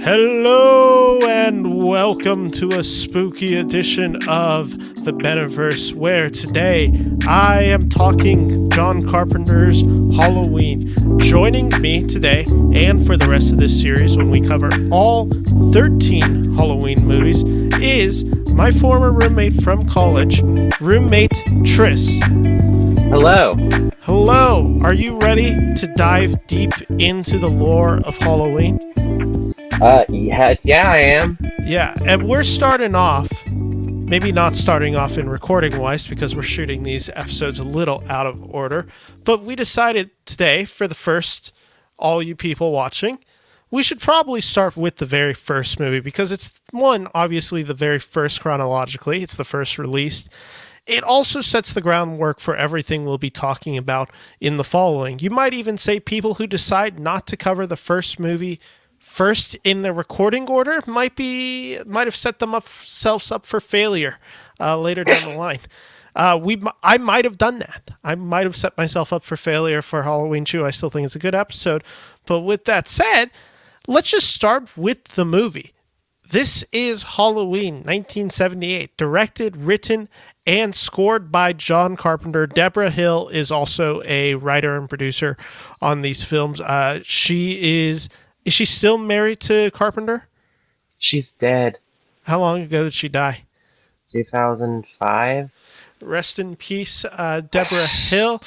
Hello and welcome to a spooky edition of the Beniverse, where today I am talking John Carpenter's Halloween. Joining me today and for the rest of this series when we cover all 13 Halloween movies is my former roommate from college, Roommate Tris. Hello. Hello. Are you ready to dive deep into the lore of Halloween? Yeah, I am. Yeah, and we're starting off, maybe not starting off in recording-wise because we're shooting these episodes a little out of order, but we decided today, for the first, all you people watching, we should probably start with the very first movie because it's, one, obviously the very first chronologically, it's the first released. It also sets the groundwork for everything we'll be talking about in the following. You might even say people who decide not to cover the first movie first in the recording order might have set themselves up for failure later down the line. I might have done that. I might have set myself up for failure for Halloween 2. I still think it's a good episode. But with that said, let's just start with the movie. This is Halloween 1978, directed, written, and scored by John Carpenter. Deborah Hill is also a writer and producer on these films. Is she still married to Carpenter? She's dead. How long ago did she die? 2005. Rest in peace, Deborah Hill.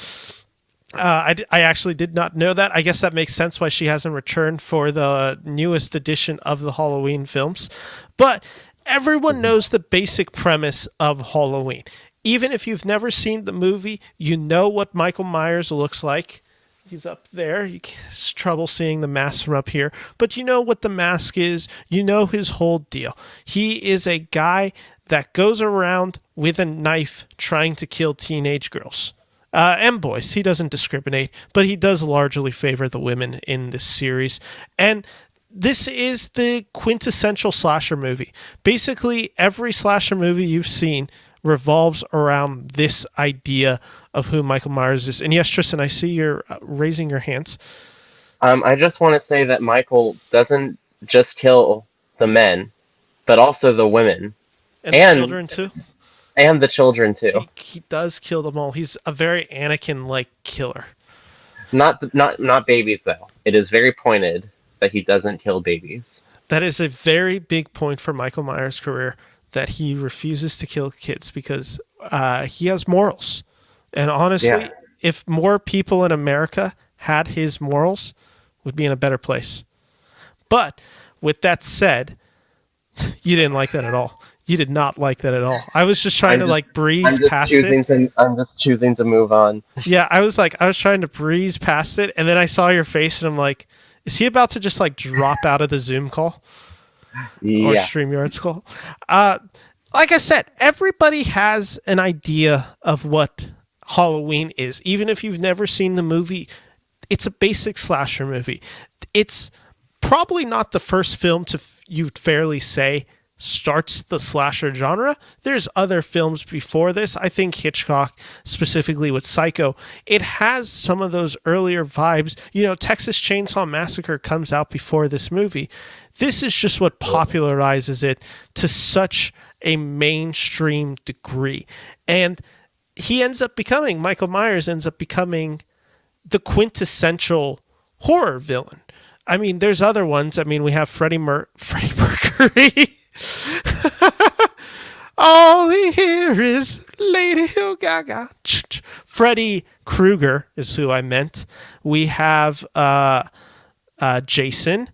I actually did not know that. I guess that makes sense why she hasn't returned for the newest edition of the Halloween films. But everyone knows the basic premise of Halloween. Even if you've never seen the movie, you know what Michael Myers looks like. He's up there. It's trouble seeing the mask from up here. But you know what the mask is. You know his whole deal. He is a guy that goes around with a knife trying to kill teenage girls. And boys. He doesn't discriminate. But he does largely favor the women in this series. And this is the quintessential slasher movie. Basically, every slasher movie you've seen revolves around this idea of who Michael Myers is. And yes, Tristan, I see you're raising your hands. I just want to say that Michael doesn't just kill the men, but also the women. And the children, too? And the children, too. He does kill them all. He's a very Anakin-like killer. Not babies, though. It is very pointed that he doesn't kill babies. That is a very big point for Michael Myers' career, that he refuses to kill kids because he has morals. And honestly, if more people in America had his morals, we'd be in a better place. But with that said, you didn't like that at all. You did not like that at all. I was just trying to breeze past it. I'm just choosing to move on. Yeah, I was trying to breeze past it, and then I saw your face, and I'm like, is he about to just drop out of the Zoom call? Yeah. Or StreamYard's call? Like I said, everybody has an idea of what Halloween is. Even if you've never seen the movie, it's a basic slasher movie. It's probably not the first film you'd fairly say starts the slasher genre. There's other films before this. I think Hitchcock, specifically with Psycho, it has some of those earlier vibes. You know, Texas Chainsaw Massacre comes out before this movie. This is just what popularizes it to such a mainstream degree. And Michael Myers ends up becoming the quintessential horror villain. I mean, there's other ones. I mean, we have Freddie Mercury. All he hear is Lady Hill Gaga. Freddy Krueger is who I meant. We have Jason.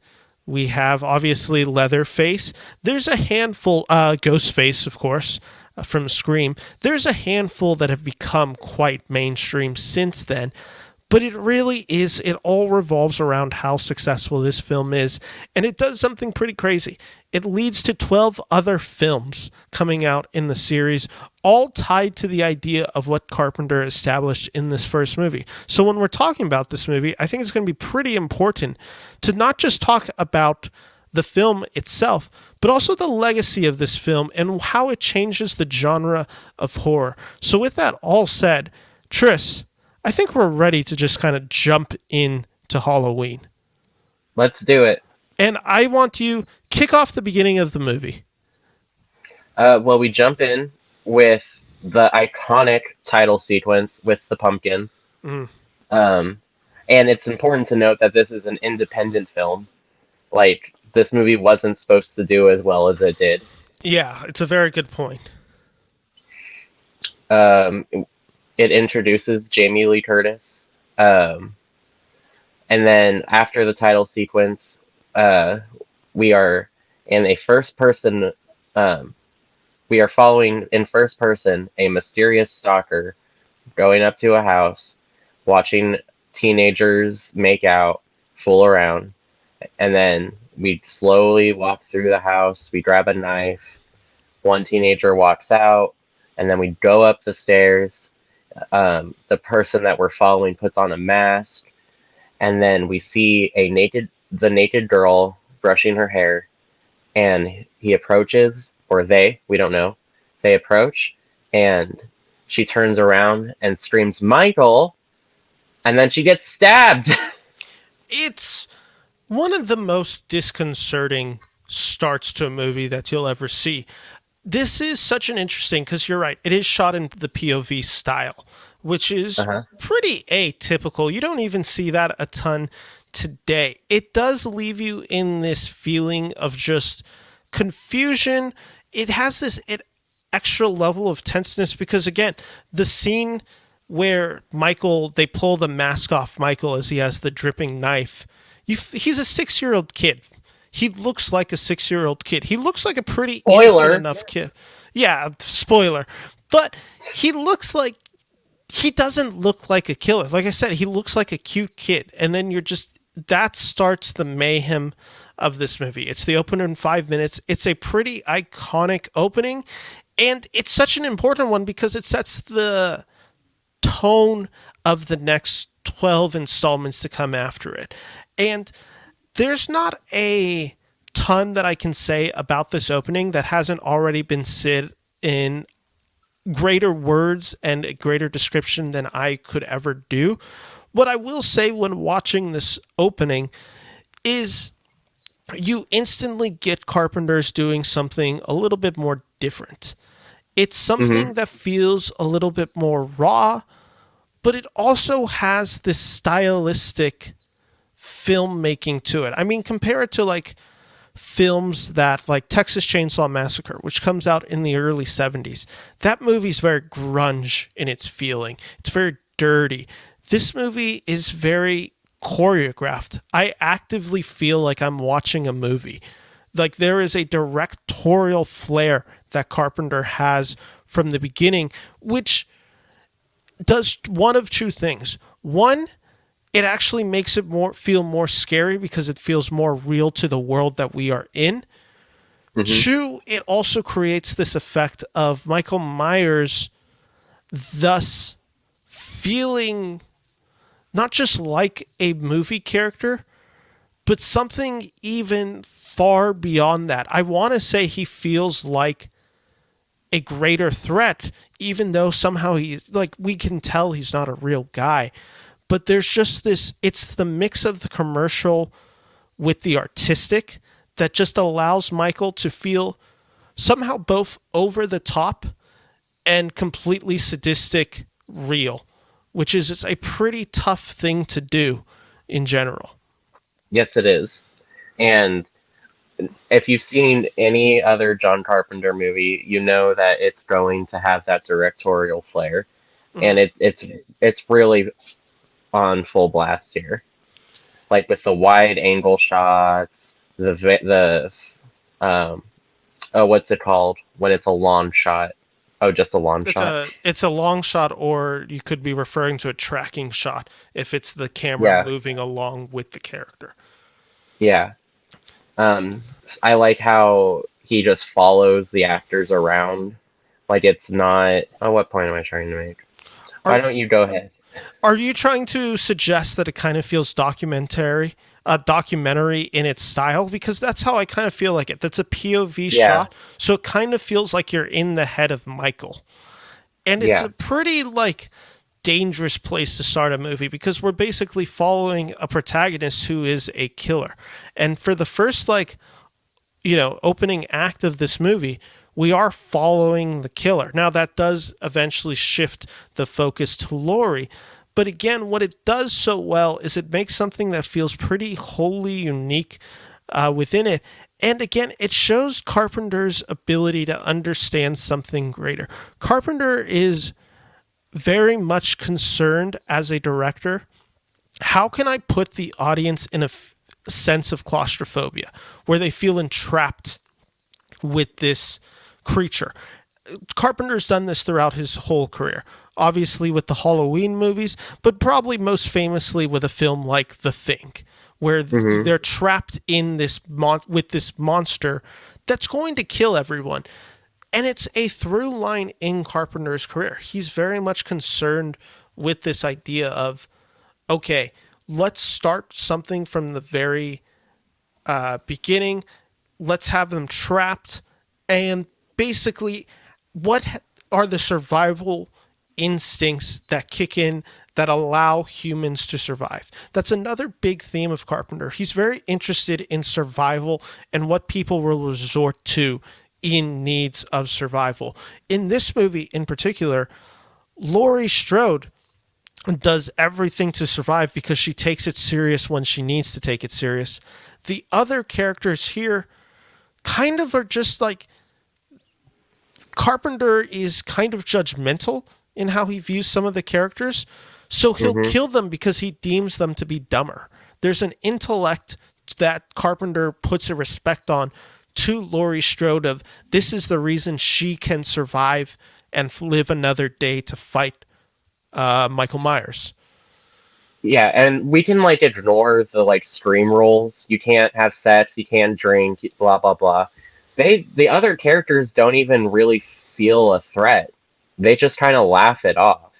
We have, obviously, Leatherface. There's a handful, Ghostface, of course, from Scream. There's a handful that have become quite mainstream since then. But it all revolves around how successful this film is. And it does something pretty crazy. It leads to 12 other films coming out in the series, all tied to the idea of what Carpenter established in this first movie. So when we're talking about this movie, I think it's going to be pretty important to not just talk about the film itself, but also the legacy of this film and how it changes the genre of horror. So with that all said, Tris, I think we're ready to just kind of jump into Halloween. Let's do it. And I want you kick off the beginning of the movie. Well, we jump in with the iconic title sequence with the pumpkin. Mm. Um, and it's important to note that this is an independent film. Like, this movie wasn't supposed to do as well as it did. Yeah, it's a very good point. Um, it introduces Jamie Lee Curtis. Um, and then after the title sequence, uh, we are in a first person. Um, we are following in first person a mysterious stalker going up to a house, watching teenagers make out, fool around, and then we slowly walk through the house. We grab a knife. One teenager walks out, and then we go up the stairs. The person that we're following puts on a mask, and then we see the naked girl brushing her hair, and he approaches, or we don't know, they approach, and she turns around and screams, "Michael!" And then she gets stabbed. It's one of the most disconcerting starts to a movie that you'll ever see. This is such an interesting because you're right. It is shot in the POV style, which is Uh-huh. pretty atypical. You don't even see that a ton today. It does leave you in this feeling of just confusion. It has this extra level of tenseness because again, the scene where Michael they pull the mask off Michael as he has the dripping knife. He's a 6-year old kid. He looks like a 6-year old kid. He looks like a pretty innocent Spoiler. enough kid. Yeah, spoiler. But he looks like he doesn't look like a killer. Like I said, he looks like a cute kid. And then you're just that starts the mayhem of this movie. It's the opener in 5 minutes. It's a pretty iconic opening. And it's such an important one because it sets the tone of the next 12 installments to come after it. And there's not a ton that I can say about this opening that hasn't already been said in greater words and a greater description than I could ever do. What I will say when watching this opening is you instantly get Carpenter's doing something a little bit more different. It's Mm-hmm. something that feels a little bit more raw, but it also has this stylistic filmmaking to it. I mean, compare it to like films that like Texas Chainsaw Massacre, which comes out in the early 70s. That movie's very grunge in its feeling. It's very dirty. This movie is very choreographed. I actively feel like I'm watching a movie. Like there is a directorial flair that Carpenter has from the beginning, which does one of two things. One, it actually makes it more feel more scary because it feels more real to the world that we are in. Mm-hmm. Two, it also creates this effect of Michael Myers thus feeling not just like a movie character, but something even far beyond that. I want to say he feels like a greater threat, even though somehow he's like, we can tell he's not a real guy. But there's just this, it's the mix of the commercial with the artistic that just allows Michael to feel somehow both over the top and completely sadistic real, which is it's a pretty tough thing to do in general. Yes, it is. And if you've seen any other John Carpenter movie, you know that it's going to have that directorial flair, and Mhm. it's really on full blast here. Like with the wide angle shots, the um oh, what's it called when it's a long shot? Oh, just a long shot. It's a long shot, or you could be referring to a tracking shot if it's the camera Yeah, moving along with the character. yeah. Um, I like how he just follows the actors around. Like it's not. Oh, what point am I trying to make? Why Are don't you go ahead? Are you trying to suggest that it kind of feels documentary in its style? Because that's how I kind of feel like it. That's a POV Yeah, shot, so it kind of feels like you're in the head of Michael, and it's yeah. a pretty like dangerous place to start a movie because we're basically following a protagonist who is a killer. And for the first, like, opening act of this movie, we are following the killer. Now, that does eventually shift the focus to Laurie. But again, what it does so well is it makes something that feels pretty wholly unique within it. And again, it shows Carpenter's ability to understand something greater. Carpenter is very much concerned as a director. How can I put the audience in a sense of claustrophobia where they feel entrapped with this creature? Carpenter's done this throughout his whole career. Obviously with the Halloween movies, but probably most famously with a film like The Thing, where they're trapped in this with this monster that's going to kill everyone. And it's a through line in Carpenter's career. He's very much concerned with this idea of, okay, let's start something from the very beginning. Let's have them trapped. And basically, what are the survival instincts that kick in that allow humans to survive? That's another big theme of Carpenter. He's very interested in survival and what people will resort to in needs of survival. In this movie in particular, Laurie Strode does everything to survive because she takes it serious when she needs to take it serious. The other characters here kind of are just like, Carpenter is kind of judgmental in how he views some of the characters, so he'll kill them because he deems them to be dumber. There's an intellect that Carpenter puts a respect on to Laurie Strode of, this is the reason she can survive and live another day to fight Michael Myers. Yeah, and we can like ignore the like scream rules. You can't have sex, you can't drink, blah blah blah. The other characters don't even really feel a threat. They just kind of laugh it off.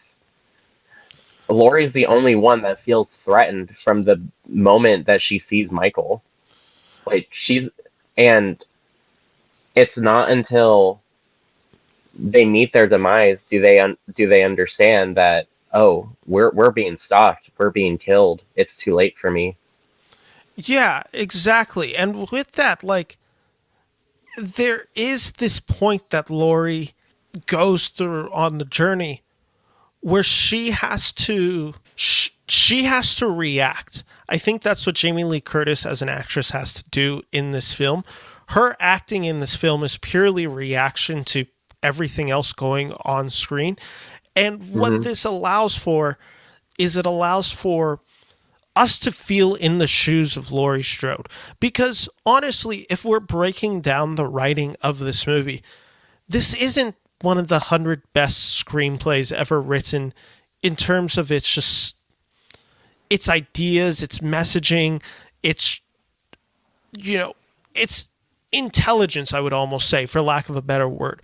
Laurie's the only one that feels threatened from the moment that she sees Michael. Like and it's not until they meet their demise do they understand that, oh, we're being stalked, we're being killed. It's too late for me. Yeah, exactly. And with that, like, there is this point that Laurie goes through on the journey where she has to react. I think that's what Jamie Lee Curtis as an actress has to do in this film. Her acting in this film is purely reaction to everything else going on screen. And what this allows for is it allows for us to feel in the shoes of Laurie Strode. Because honestly, if we're breaking down the writing of this movie, this isn't one of the 100 best screenplays ever written in terms of its ideas, its messaging, its its intelligence, I would almost say, for lack of a better word.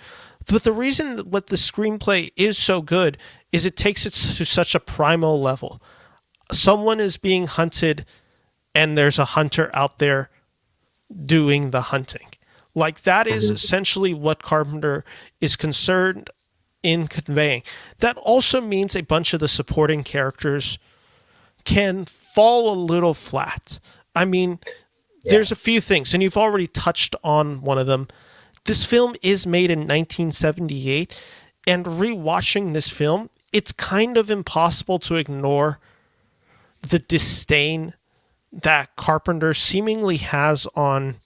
But the reason that what the screenplay is so good is it takes it to such a primal level. Someone is being hunted and there's a hunter out there doing the hunting. Like, that is essentially what Carpenter is concerned in conveying. That also means a bunch of the supporting characters can fall a little flat. I mean, there's a few things, and you've already touched on one of them. This film is made in 1978, and rewatching this film, it's kind of impossible to ignore the disdain that Carpenter seemingly has on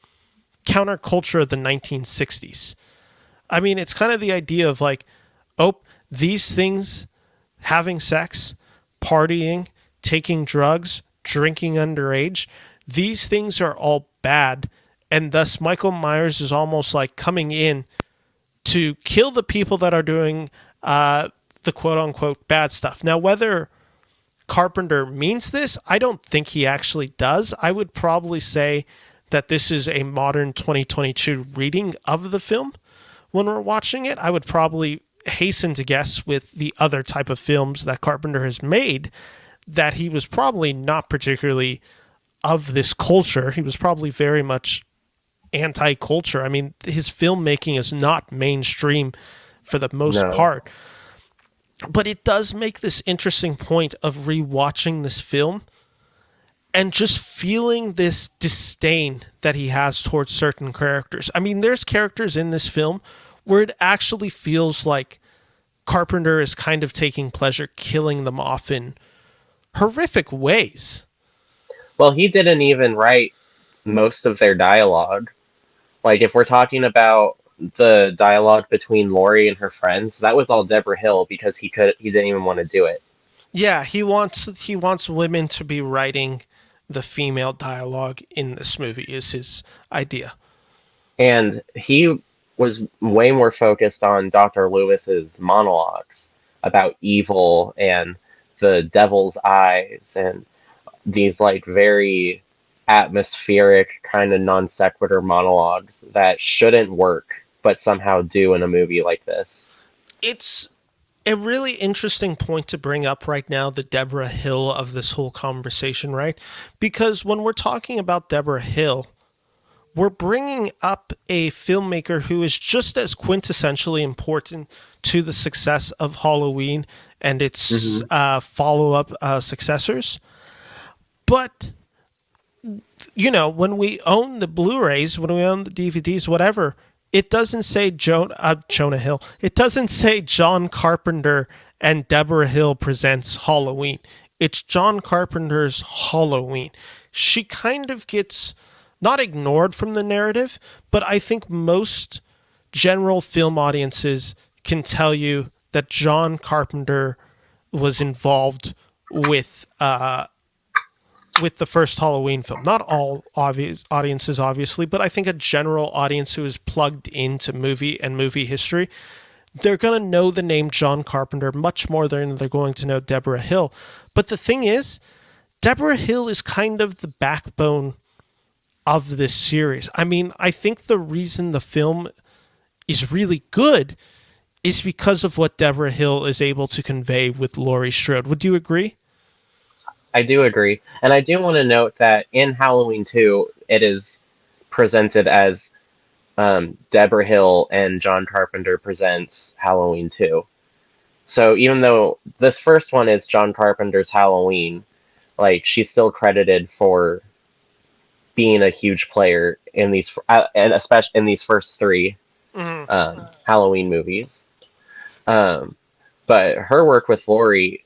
counterculture of the 1960s. I mean, it's kind of the idea of like, oh, these things, having sex, partying, taking drugs, drinking underage, these things are all bad. And thus Michael Myers is almost like coming in to kill the people that are doing the quote unquote bad stuff. Now, whether Carpenter means this, I don't think he actually does. I would probably say that this is a modern 2022 reading of the film. When we're watching it, I would probably hasten to guess with the other type of films that Carpenter has made that he was probably not particularly of this culture. He was probably very much anti-culture. I mean, his filmmaking is not mainstream for the most part. But it does make this interesting point of rewatching this film and just feeling this disdain that he has towards certain characters. I mean, there's characters in this film where it actually feels like Carpenter is kind of taking pleasure killing them off in horrific ways. Well, he didn't even write most of their dialogue. Like, if we're talking about the dialogue between Lori and her friends, that was all Deborah Hill because he didn't even want to do it. Yeah, he wants women to be writing the female dialogue in this movie is his idea. And he was way more focused on Dr. Lewis's monologues about evil and the devil's eyes and these like very atmospheric kind of non sequitur monologues that shouldn't work but somehow do in a movie like this. It's a really interesting point to bring up right now, the Deborah Hill of this whole conversation, right? Because when we're talking about Deborah Hill, we're bringing up a filmmaker who is just as quintessentially important to the success of Halloween and its Hmm. follow up successors. But, when we own the Blu rays, when we own the DVDs, whatever, it doesn't say Jonah Hill. It doesn't say John Carpenter and Deborah Hill presents Halloween. It's John Carpenter's Halloween. She kind of gets not ignored from the narrative, but I think most general film audiences can tell you that John Carpenter was involved with with the first Halloween film. Not all obvious audiences, obviously, but I think a general audience who is plugged into movie and movie history, they're going to know the name John Carpenter much more than they're going to know Deborah Hill. But the thing is, Deborah Hill is kind of the backbone of this series. I mean, I think the reason the film is really good is because of what Deborah Hill is able to convey with Laurie Strode. Would you agree? I do agree. And I do want to note that in Halloween 2, it is presented as Deborah Hill and John Carpenter presents Halloween 2. So even though this first one is John Carpenter's Halloween, like she's still credited for being a huge player in these, and especially in these first three Halloween movies. Um, but her work with Laurie,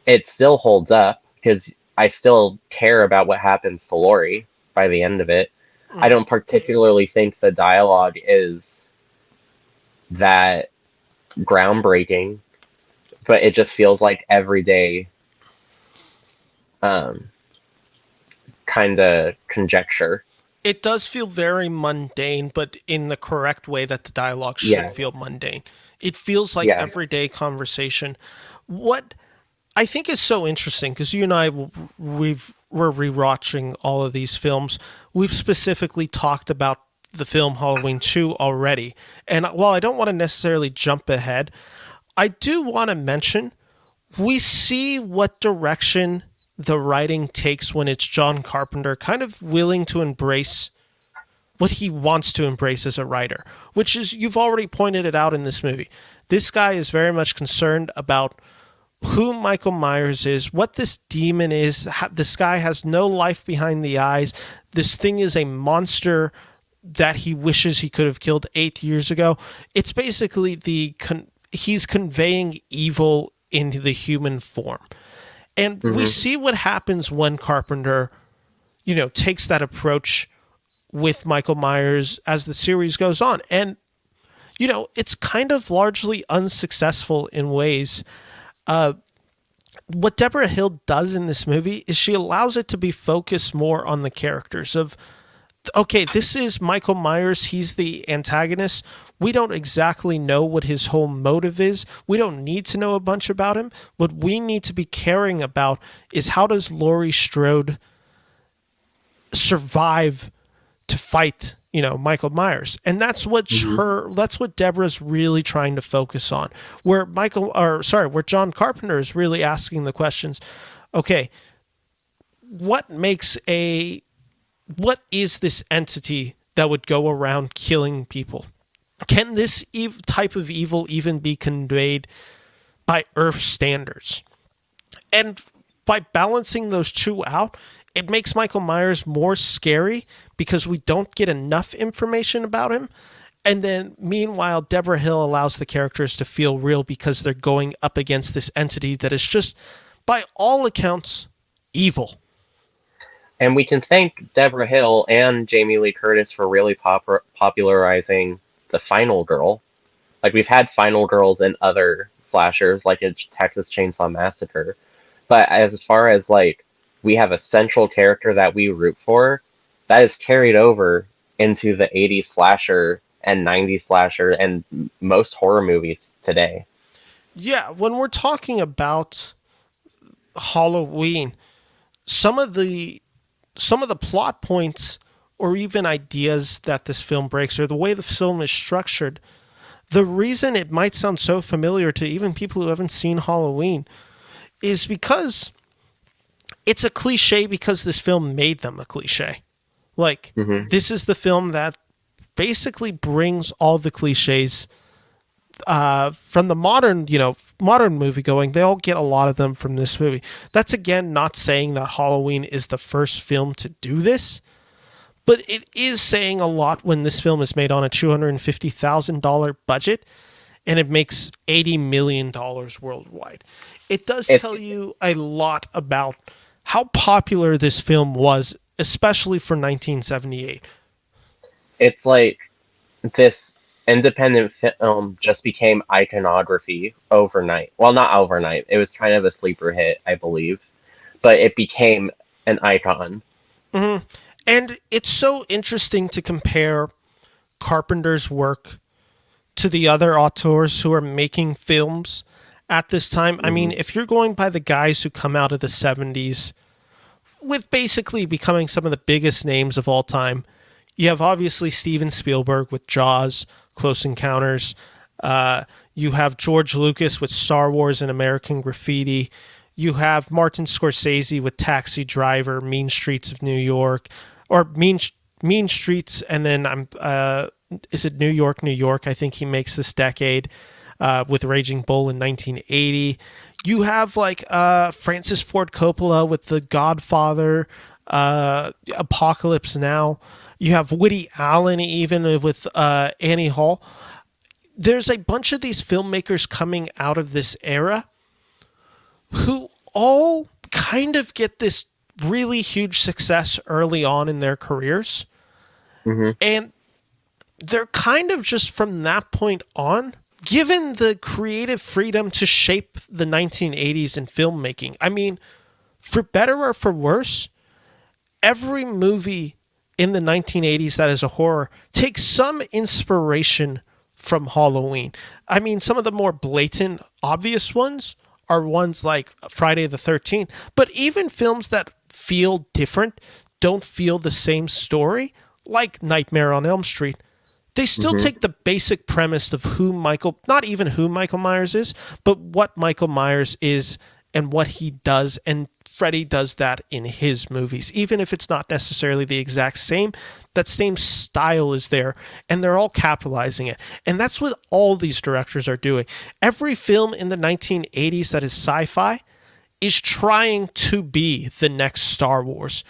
it still holds up because I still care about what happens to Laurie by the end of it. I don't particularly think the dialogue is that groundbreaking, but it just feels like everyday um, kind of conjecture. It does feel very mundane, but in the correct way that the dialogue should Yeah, feel mundane. It feels like yeah. everyday conversation. What I think is so interesting because you and I we're rewatching all of these films. We've specifically talked about the film Halloween 2 already. And while I don't want to necessarily jump ahead, I do want to mention we see what direction the writing takes when it's John Carpenter kind of willing to embrace what he wants to embrace as a writer, which is you've already pointed it out in this movie. This guy is very much concerned about who Michael Myers is, what this demon is. This guy has no life behind the eyes. This thing is a monster that he wishes he could have killed 8 years ago. It's basically he's conveying evil into the human form. And we Hmm. see what happens when Carpenter, takes that approach with Michael Myers as the series goes on. And, it's kind of largely unsuccessful in ways. What Deborah Hill does in this movie is she allows it to be focused more on the characters of, okay, this is Michael Myers. He's the antagonist. We don't exactly know what his whole motive is. We don't need to know a bunch about him. What we need to be caring about is how does Laurie Strode survive to fight, Michael Myers. And Hmm. that's what Deborah's really trying to focus on. Where John Carpenter is really asking the questions, okay, what makes what is this entity that would go around killing people? Can this type of evil even be conveyed by Earth standards. And by balancing those two out, it makes Michael Myers more scary because we don't get enough information about him. And then, meanwhile, Deborah Hill allows the characters to feel real because they're going up against this entity that is just, by all accounts, evil. And we can thank Deborah Hill and Jamie Lee Curtis for really popularizing the final girl. Like, we've had final girls in other slashers, like in Texas Chainsaw Massacre. But as far as, like, we have a central character that we root for, that is carried over into the 80s slasher and 90s slasher and most horror movies today. Yeah, when we're talking about Halloween, some of the plot points or even ideas that this film breaks or the way the film is structured, the reason it might sound so familiar to even people who haven't seen Halloween is because it's a cliche because this film made them a cliche. Like, this is the film that basically brings all the cliches from the modern movie going. They all get a lot of them from this movie. That's again not saying that Halloween is the first film to do this, but it is saying a lot when this film is made on a $250,000 budget and it makes $80 million worldwide. It does tell you a lot about how popular this film was, especially for 1978. It's like this independent film just became iconography overnight. Well, not overnight. It was kind of a sleeper hit, I believe. But it became an icon. Mm-hmm. And it's so interesting to compare Carpenter's work to the other auteurs who are making films at this time. I mean, if you're going by the guys who come out of the 70s with basically becoming some of the biggest names of all time, you have obviously Steven Spielberg with Jaws, Close Encounters. You have George Lucas with Star Wars and American Graffiti. You have Martin Scorsese with Taxi Driver, Mean Streets of New York, or Mean Streets, and then is it New York, New York? I think he makes this decade with Raging Bull in 1980. You have like Francis Ford Coppola with The Godfather, Apocalypse Now. You have Woody Allen even with Annie Hall. There's a bunch of these filmmakers coming out of this era who all kind of get this really huge success early on in their careers. And they're kind of just from that point on given the creative freedom to shape the 1980s in filmmaking. I mean, for better or for worse, every movie in the 1980s that is a horror takes some inspiration from Halloween. I mean, some of the more blatant, obvious ones are ones like Friday the 13th, but even films that feel different, don't feel the same story, like Nightmare on Elm Street, they still take the basic premise of not even who Michael Myers is, but what Michael Myers is and what he does, and Freddy does that in his movies. Even if it's not necessarily the exact same, that same style is there, and they're all capitalizing it. And that's what all these directors are doing. Every film in the 1980s that is sci-fi is trying to be the next Star Wars.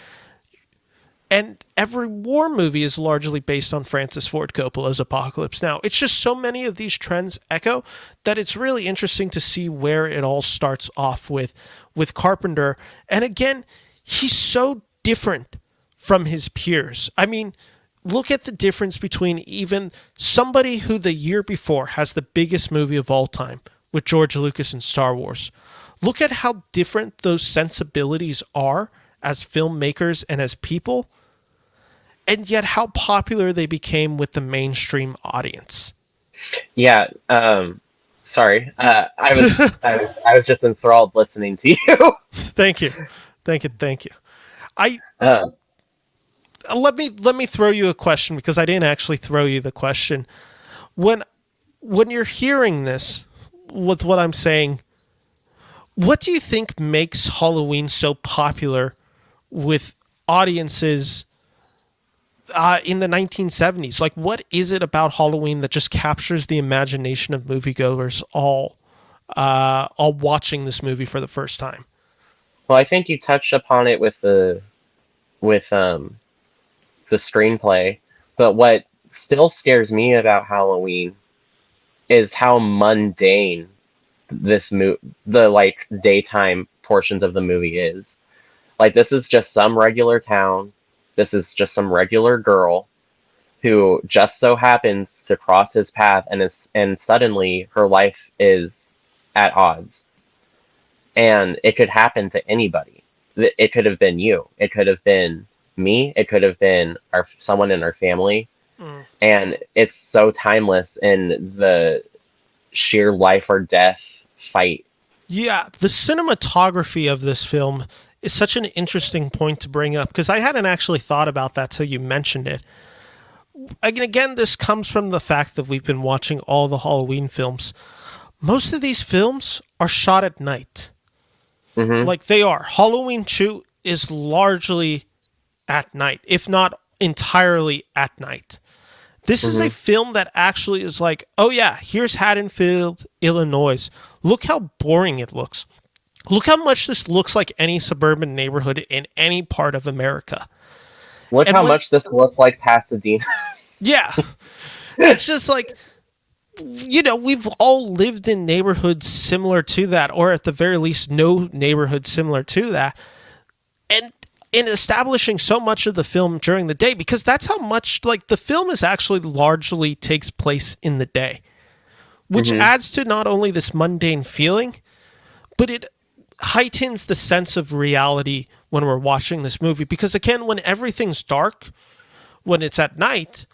And every war movie is largely based on Francis Ford Coppola's Apocalypse Now. It's just so many of these trends echo that it's really interesting to see where it all starts off with Carpenter. And again, he's so different from his peers. I mean, look at the difference between even somebody who the year before has the biggest movie of all time with George Lucas and Star Wars. Look at how different those sensibilities are as filmmakers and as people, and yet how popular they became with the mainstream audience. Yeah, sorry. I was just enthralled listening to you. Thank you. I let me throw you a question, because I didn't actually throw you the question. When you're hearing this, with what I'm saying, what do you think makes Halloween so popular with audiences in the 1970s? Like, what is it about Halloween that just captures the imagination of moviegoers all all watching this movie for the first time. Well, I think you touched upon it with the screenplay, but what still scares me about Halloween is how mundane the like daytime portions of the movie is. Like this is just some regular town. This is just some regular girl who just so happens to cross his path and suddenly her life is at odds. And it could happen to anybody. It could have been you. It could have been me. It could have been someone in our family. Mm. And it's so timeless in the sheer life or death fight. Yeah, the cinematography of this film is such an interesting point to bring up because I hadn't actually thought about that till you mentioned it. Again, this comes from the fact that we've been watching all the Halloween films. Most of these films are shot at night. Hmm. Like they are. Halloween 2 is largely at night, if not entirely at night. This is a Hmm. film that actually is like, oh yeah, here's Haddonfield, Illinois. Look how boring it looks. Look how much this looks like any suburban neighborhood in any part of America. Look And how when, much this looks like Pasadena. yeah, it's just like, we've all lived in neighborhoods similar to that, or at the very least, no neighborhood similar to that. And in establishing so much of the film during the day, because that's how much, like, the film is actually largely takes place in the day, which Hmm. adds to not only this mundane feeling, but it heightens the sense of reality when we're watching this movie. Because again, when everything's dark, when it's at night,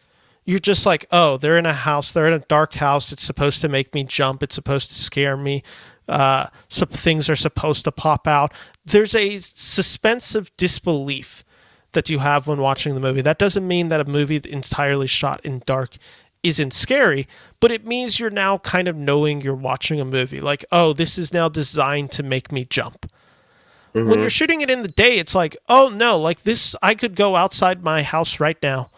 you're just like, oh, they're in a house, they're in a dark house. It's supposed to make me jump, it's supposed to scare me. Some things are supposed to pop out. There's a suspense of disbelief that you have when watching the movie. That doesn't mean that a movie entirely shot in dark isn't scary, but it means you're now kind of knowing you're watching a movie. Like, oh, this is now designed to make me jump. When you're Hmm. shooting it in the day, it's like, oh no, like this, I could go outside my house right now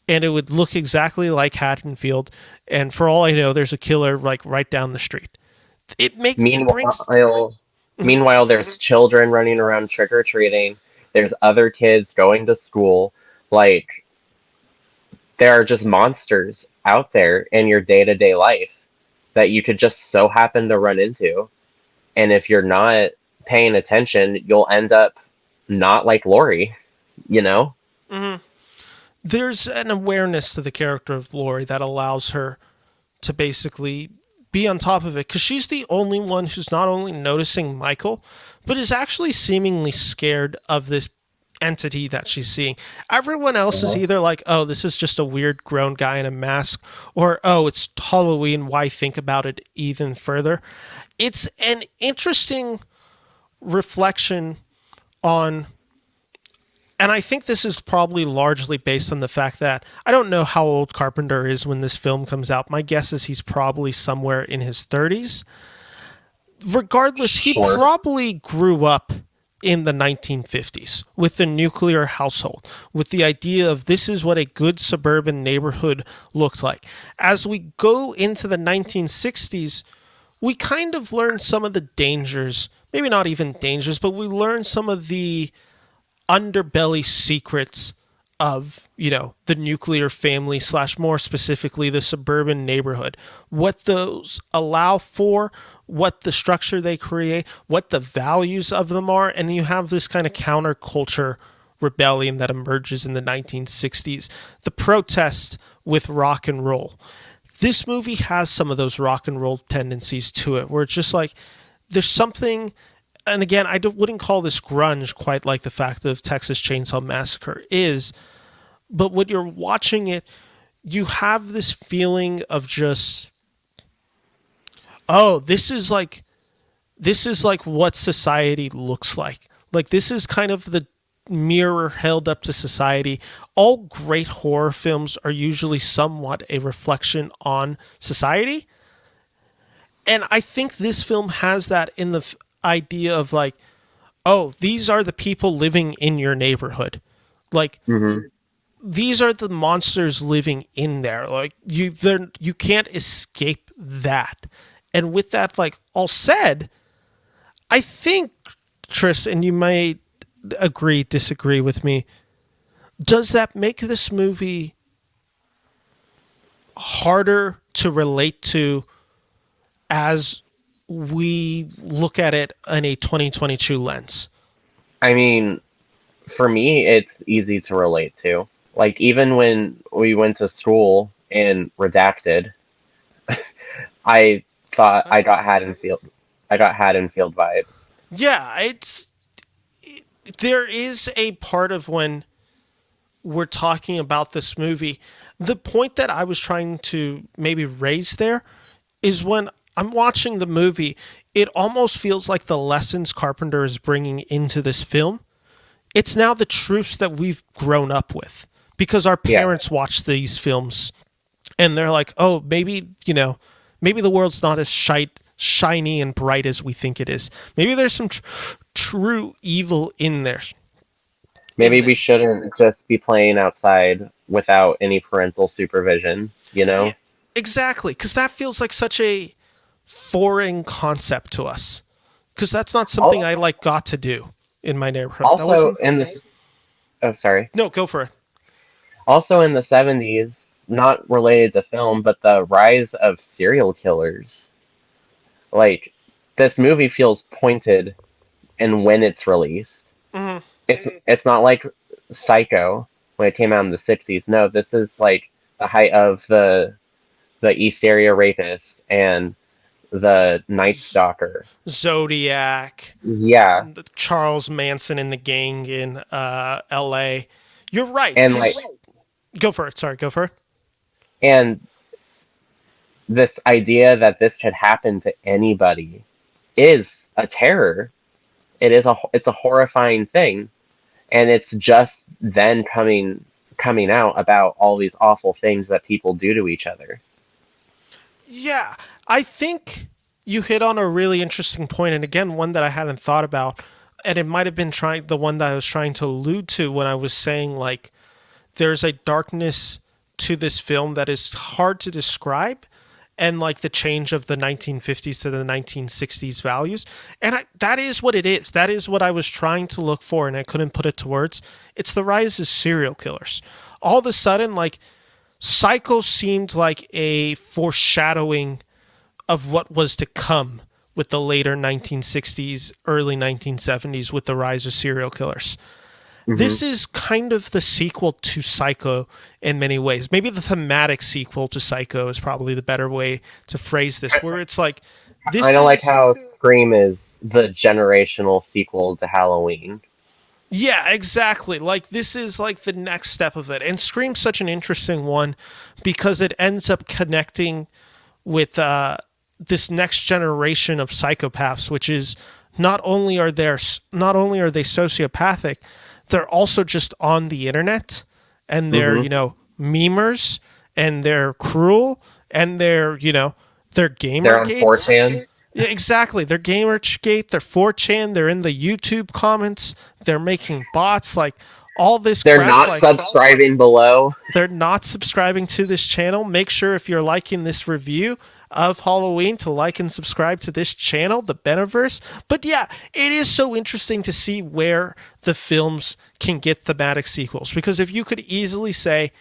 and it would look exactly like Haddonfield. And for all I know, there's a killer like right down the street. It brings. Meanwhile, meanwhile, there's children running around trick or treating. There's other kids going to school. Like there are just monsters out there in your day to day life that you could just so happen to run into. And if you're not paying attention, you'll end up not like Lori, you know? There's an awareness to the character of Lori that allows her to basically be on top of it because she's the only one who's not only noticing Michael, but is actually seemingly scared of this entity that she's seeing. Everyone else is Uh-huh. either like, oh, this is just a weird grown guy in a mask, or oh, it's Halloween. Why think about it even further? It's an interesting reflection on, and I think this is probably largely based on the fact that I don't know how old Carpenter is when this film comes out. My guess is he's probably somewhere in his 30s. Regardless, he Sure. probably grew up in the 1950s with the nuclear household, with the idea of this is what a good suburban neighborhood looks like. As we go into the 1960s, we kind of learn some of the dangers, maybe not even dangers, but we learn some of the underbelly secrets of the nuclear family slash more specifically the suburban neighborhood, what those allow for, what the structure they create, what the values of them are. And you have this kind of counterculture rebellion that emerges in the 1960s, the protest with rock and roll. This movie has some of those rock and roll tendencies to it where it's just like there's something. And again, wouldn't call this grunge quite like the fact of Texas Chainsaw Massacre is, but when you're watching it, you have this feeling of just, oh, this is like what society looks like. Like this is kind of the mirror held up to society. All great horror films are usually somewhat a reflection on society. And I think this film has that in the idea of like, oh, these are the people living in your neighborhood. Like Hmm. these are the monsters living in there. Like you can't escape that. And with that, like, all said, I think, Tris, and you may agree, disagree with me, does that make this movie harder to relate to as we look at it in a 2022 lens? I mean, for me, it's easy to relate to. Like, even when we went to school in Redacted, I thought I got Haddonfield vibes. Yeah, there is a part of when we're talking about this movie. The point that I was trying to maybe raise there is when I'm watching the movie, it almost feels like the lessons Carpenter is bringing into this film. It's now the truths that we've grown up with because our Yeah, parents watch these films and they're like, oh, maybe, maybe the world's not as shiny and bright as we think it is. Maybe there's some true evil in there, in maybe we this. shouldn't just be playing outside without any parental supervision, you Yeah, know? exactly. Because that feels like such a foreign concept to us. Because that's not something Al- I like got to do in my neighborhood. That Also wasn't. in the oh sorry. No, go for it. Also in the 70s, not related to film, but the rise of serial killers. Like, this movie feels pointed in when it's released. Hmm. It's not like Psycho when it came out in the 60s. No, this is like the height of the East Area Rapist and the Night Stalker. Zodiac, Yeah, Charles Manson and the gang in L.A. You're right. and like Because go for it. Sorry, go for it. and this idea that this could happen to anybody is a terror. It's a horrifying thing, and it's just then coming out about all these awful things that people do to each other. Yeah, I think you hit on a really interesting point, and again, one that I hadn't thought about, and it might have been trying the one that I was trying to allude to when I was saying like there's a darkness to this film that is hard to describe, and like the change of the 1950s to the 1960s values, and that is what it is. That is what I was trying to look for, and I couldn't put it to words. It's the rise of serial killers. All of a sudden, like Psycho seemed like a foreshadowing of what was to come with the later 1960s, early 1970s with the rise of serial killers. Hmm. This is kind of the sequel to Psycho in many ways. Maybe the thematic sequel to Psycho is probably the better way to phrase this, where it's like, Kind this of like is. how Scream is the generational sequel to Halloween. Yeah, exactly. Like this is like the next step of it. And Scream's such an interesting one because it ends up connecting with this next generation of psychopaths, which is not only are they sociopathic, they're also just on the internet and they're Hmm. memers and they're cruel and they're They're on gamergate. 4chan. Yeah, exactly. They're Gamergate, they're 4chan, they're in the YouTube comments, they're making bots, like all this They're crap. not Like subscribing below. they're not subscribing to this channel. Make sure if you're liking this review of Halloween to like and subscribe to this channel, the Beniverse. But yeah, it is so interesting to see where the films can get thematic sequels because if you could easily say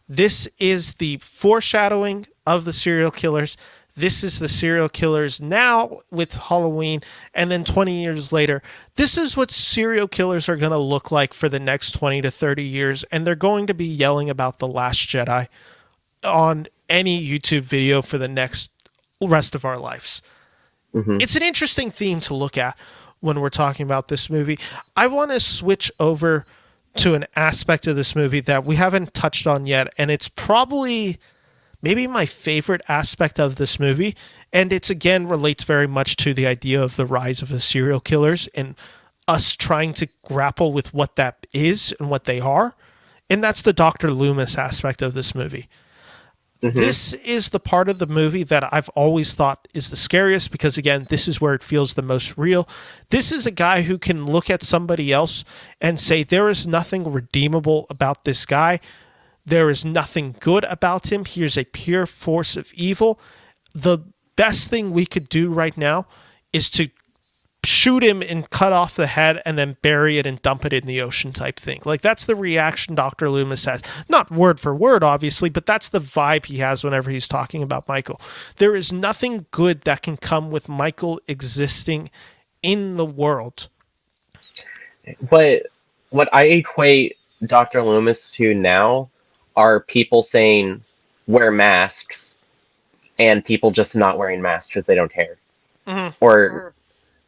this is the foreshadowing of the serial killers. This is the serial killers now with Halloween. And then 20 years later, this is what serial killers are going to look like for the next 20 to 30 years. And they're going to be yelling about The Last Jedi on any YouTube video for the next rest of our lives. Hmm. It's an interesting theme to look at when we're talking about this movie. I want to switch over to an aspect of this movie that we haven't touched on yet, and it's probably maybe my favorite aspect of this movie. And it's again relates very much to the idea of the rise of the serial killers and us trying to grapple with what that is and what they are. And that's the Dr. Loomis aspect of this movie. Hmm. This is the part of the movie that I've always thought is the scariest because, again, this is where it feels the most real. This is a guy who can look at somebody else and say, there is nothing redeemable about this guy. There is nothing good about him. He is a pure force of evil. The best thing we could do right now is to shoot him and cut off the head and then bury it and dump it in the ocean type thing. Like, that's the reaction Dr. Loomis has. Not word for word, obviously, but that's the vibe he has whenever he's talking about Michael. There is nothing good that can come with Michael existing in the world. But what I equate Dr. Loomis to now are people saying wear masks and people just not wearing masks because they don't care.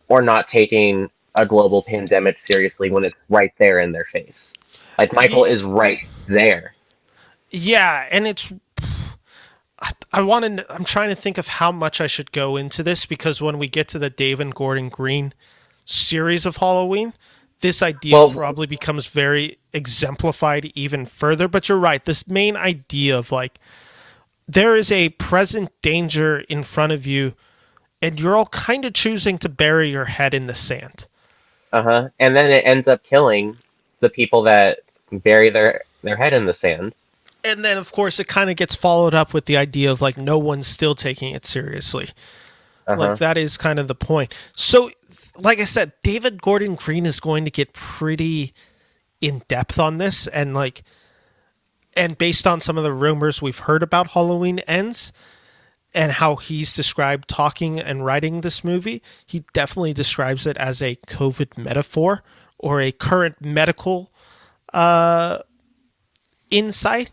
Or not taking a global pandemic seriously when it's right there in their face. Like, Michael is right there. Yeah, and it's I'm trying to think of how much I should go into this, because when we get to the David Gordon Green series of Halloween, this idea probably becomes very exemplified even further. But you're right, this main idea of like, there is a present danger in front of you and you're all kind of choosing to bury your head in the sand. And then it ends up killing the people that bury their head in the sand. And then, of course, it kind of gets followed up with the idea of like, no one's still taking it seriously. Like, that is kind of the point. So, like I said, David Gordon Green is going to get pretty in depth on this, and based on some of the rumors we've heard about Halloween Ends and how he's described talking and writing this movie, he definitely describes it as a COVID metaphor or a current medical insight.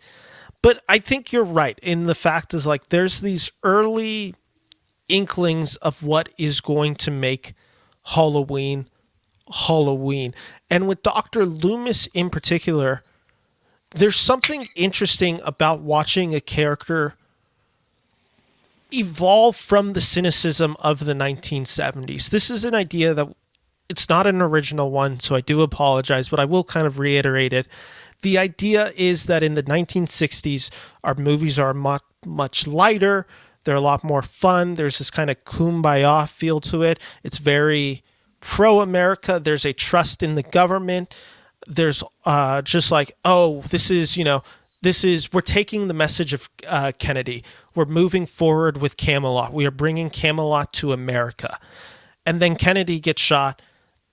But I think you're right in the fact is like, there's these early inklings of what is going to make Halloween. And with Dr. Loomis in particular, there's something interesting about watching a character evolve from the cynicism of the 1970s. This is an idea that it's not an original one, so I do apologize, but I will kind of reiterate it. The idea is that in the 1960s, our movies are much lighter. They're a lot more fun. There's this kind of kumbaya feel to it. It's very pro-America. There's a trust in the government. There's just like, oh, we're taking the message of Kennedy. We're moving forward with Camelot. We are bringing Camelot to America. And then Kennedy gets shot,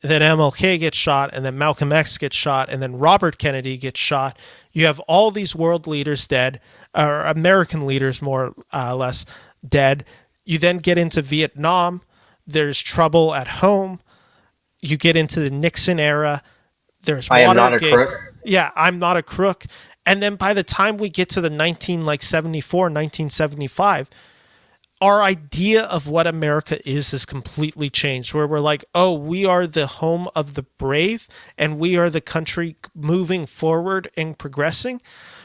then MLK gets shot, and then Malcolm X gets shot, and then Robert Kennedy gets shot. You have all these world leaders dead, or American leaders more or less dead. You then get into Vietnam. There's trouble at home. You get into the Nixon era. There's Watergate. I am not a crook. Yeah, I'm not a crook. And then by the time we get to the 1975, our idea of what America is has completely changed, where we're like, oh, we are the home of the brave and we are the country moving forward and progressing.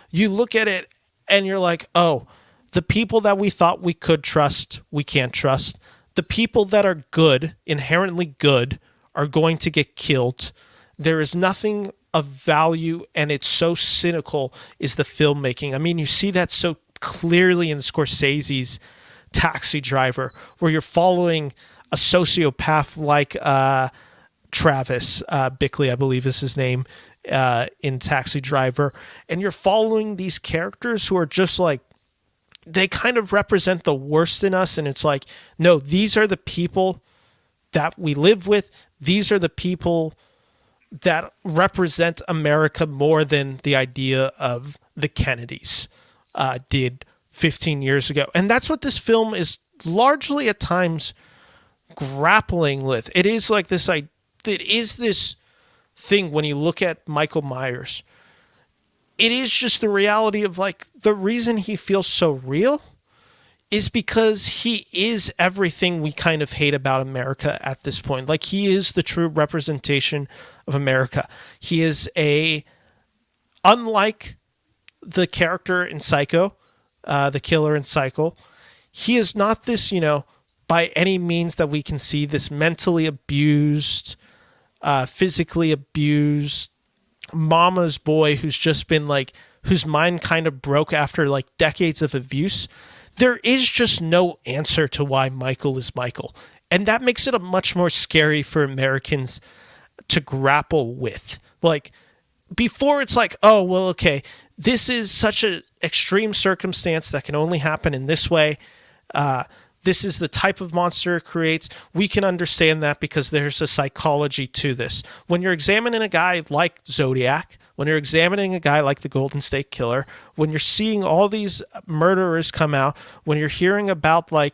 You look at it and you're like, oh, the people that we thought we could trust, we can't trust. The people that are good, inherently good, are going to get killed. There is nothing of value, and it's so cynical is the filmmaking. I mean, you see that so clearly in Scorsese's Taxi Driver, where you're following a sociopath like Travis Bickley, I believe is his name, in Taxi Driver, and you're following these characters who are just like, they kind of represent the worst in us, and it's like, no, these are the people that we live with. These are the people that represent America more than the idea of the Kennedys did 15 years ago. And that's what this film is largely at times grappling with. It is like this, it is this thing when you look at Michael Myers. It is just the reality of like, the reason he feels so real is because he is everything we kind of hate about America at this point. Like, he is the true representation of America. He is unlike the character in Psycho, the killer in Psycho, he is not this, by any means that we can see, this mentally abused, physically abused mama's boy who's just been like, whose mind kind of broke after like decades of abuse. There is just no answer to why Michael is Michael. And that makes it a much more scary for Americans to grapple with. Like, before it's like, oh, well, okay, this is such an extreme circumstance that can only happen in this way. This is the type of monster it creates. We can understand that because there's a psychology to this. When you're examining a guy like Zodiac, when you're examining a guy like the Golden State Killer, when you're seeing all these murderers come out, when you're hearing about like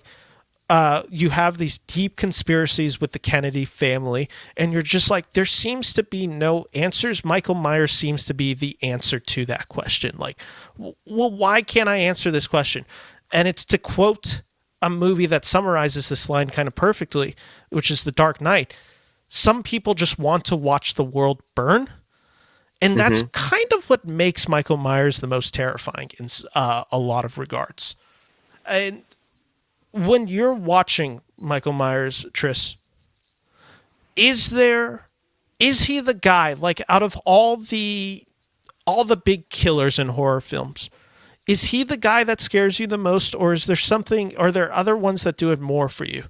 you have these deep conspiracies with the Kennedy family, and you're just like, there seems to be no answers. Michael Myers seems to be the answer to that question. Like, well, why can't I answer this question? And it's to quote a movie that summarizes this line kind of perfectly, which is The Dark Knight. Some people just want to watch the world burn. And that's Hmm. kind of what makes Michael Myers the most terrifying in a lot of regards. And when you're watching Michael Myers, Tris, is there is he the guy like out of all the big killers in horror films? Is he the guy that scares you the most, or is there something? Are there other ones that do it more for you?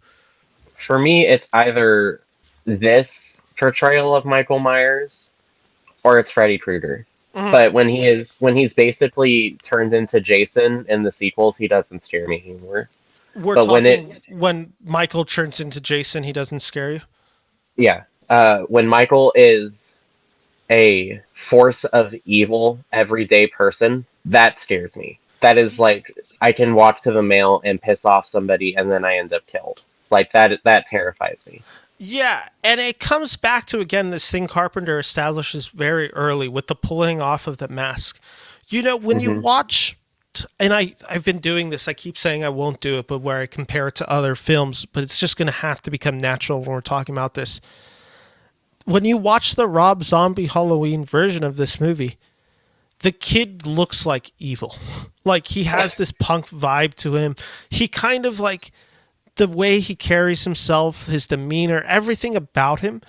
For me, it's either this portrayal of Michael Myers or it's Freddy Krueger. But when he's basically turned into Jason in the sequels, he doesn't scare me anymore. We're But when it, talking when Michael turns into Jason, he doesn't scare you. yeah, when Michael is a force of evil, everyday person, that scares me. That is like I can walk to the mail and piss off somebody, and then I end up killed. Like that. That terrifies me. Yeah, and it comes back to again this thing Carpenter establishes very early with the pulling off of the mask. You know, when you Hmm. watch, and I've been doing this. I keep saying I won't do it, but where I compare it to other films, but it's just going to have to become natural when we're talking about this. When you watch the Rob Zombie Halloween version of this movie, the kid looks like evil. Like he has this punk vibe to him. He kind of like the way he carries himself, his demeanor, everything about him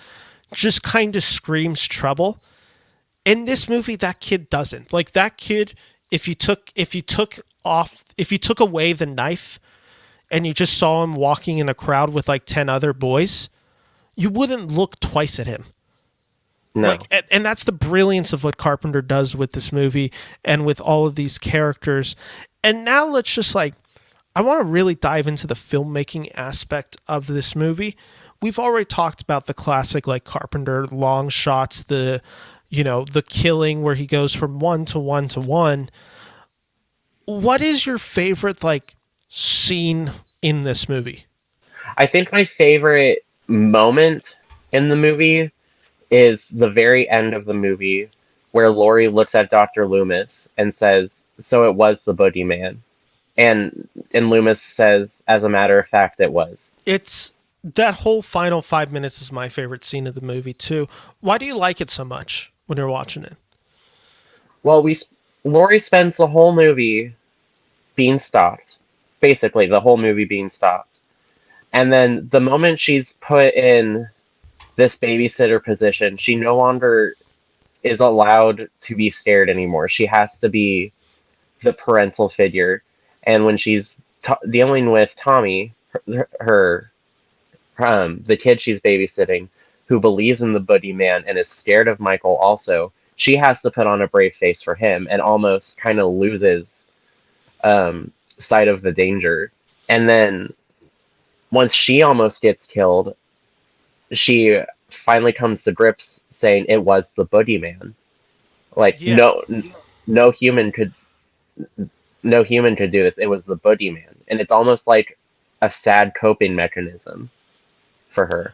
just kind of screams trouble. In this movie, that kid doesn't. Like that kid, if you took away the knife and you just saw him walking in a crowd with like 10 other boys, you wouldn't look twice at him. Like No. and that's the brilliance of what Carpenter does with this movie and with all of these characters. And now let's just like I want to really dive into the filmmaking aspect of this movie. We've already talked about the classic like Carpenter long shots, the killing where he goes from one to one to one. What is your favorite like scene in this movie? I think my favorite moment in the movie is the very end of the movie where Laurie looks at Dr. Loomis and says, "So it was the boogeyman." And Loomis says, "As a matter of fact, it was." It's that whole final 5 minutes is my favorite scene of the movie too. Why do you like it so much when you're watching it? Well, Laurie spends the whole movie being stopped, basically the whole movie being stopped, and then the moment she's put in this babysitter position, she no longer is allowed to be scared anymore. She has to be the parental figure. And when she's dealing with Tommy, the kid she's babysitting, who believes in the boogeyman and is scared of Michael also, she has to put on a brave face for him and almost kind of loses sight of the danger. And then once she almost gets killed, she finally comes to grips saying it was the boogeyman. Like Yeah. no human could no human could do this. It was the boogeyman, and it's almost like a sad coping mechanism for her.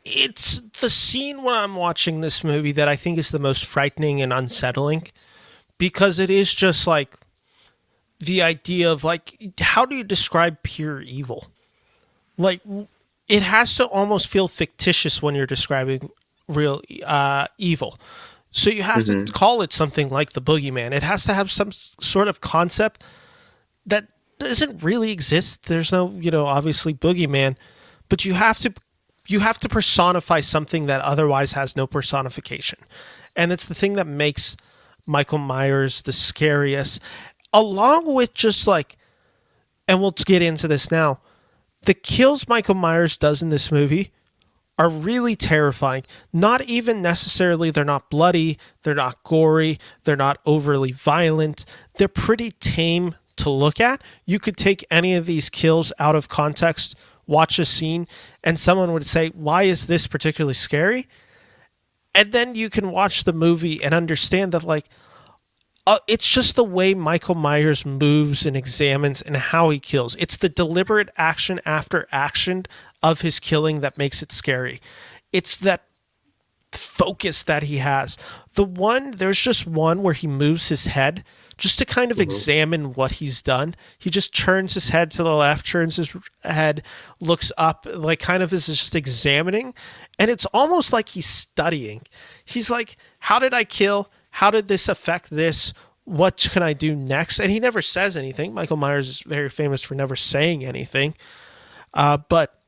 It's the scene when I'm watching this movie that I think is the most frightening and unsettling because it is just like the idea of like how do you describe pure evil? Like it has to almost feel fictitious when you're describing real evil. So you have to Hmm. call it something like the boogeyman. It has to have some sort of concept that doesn't really exist. There's no, obviously boogeyman, but you have to personify something that otherwise has no personification. And it's the thing that makes Michael Myers the scariest along with just like and we'll get into this now. The kills Michael Myers does in this movie are really terrifying. Not even necessarily, they're not bloody, they're not gory, they're not overly violent. They're pretty tame to to look at. You could take any of these kills out of context, watch a scene, and someone would say, why is this particularly scary? And then you can watch the movie and understand that, like, it's just the way Michael Myers moves and examines and how he kills. It's the deliberate action after action of his killing that makes it scary. It's that focus that he has. There's just one where he moves his head just to kind of examine what he's done. He just turns his head to the left, turns his head, looks up, like kind of is just examining. And it's almost like he's studying. He's like, how did I kill? How did this affect this? What can I do next? And he never says anything. Michael Myers is very famous for never saying anything. But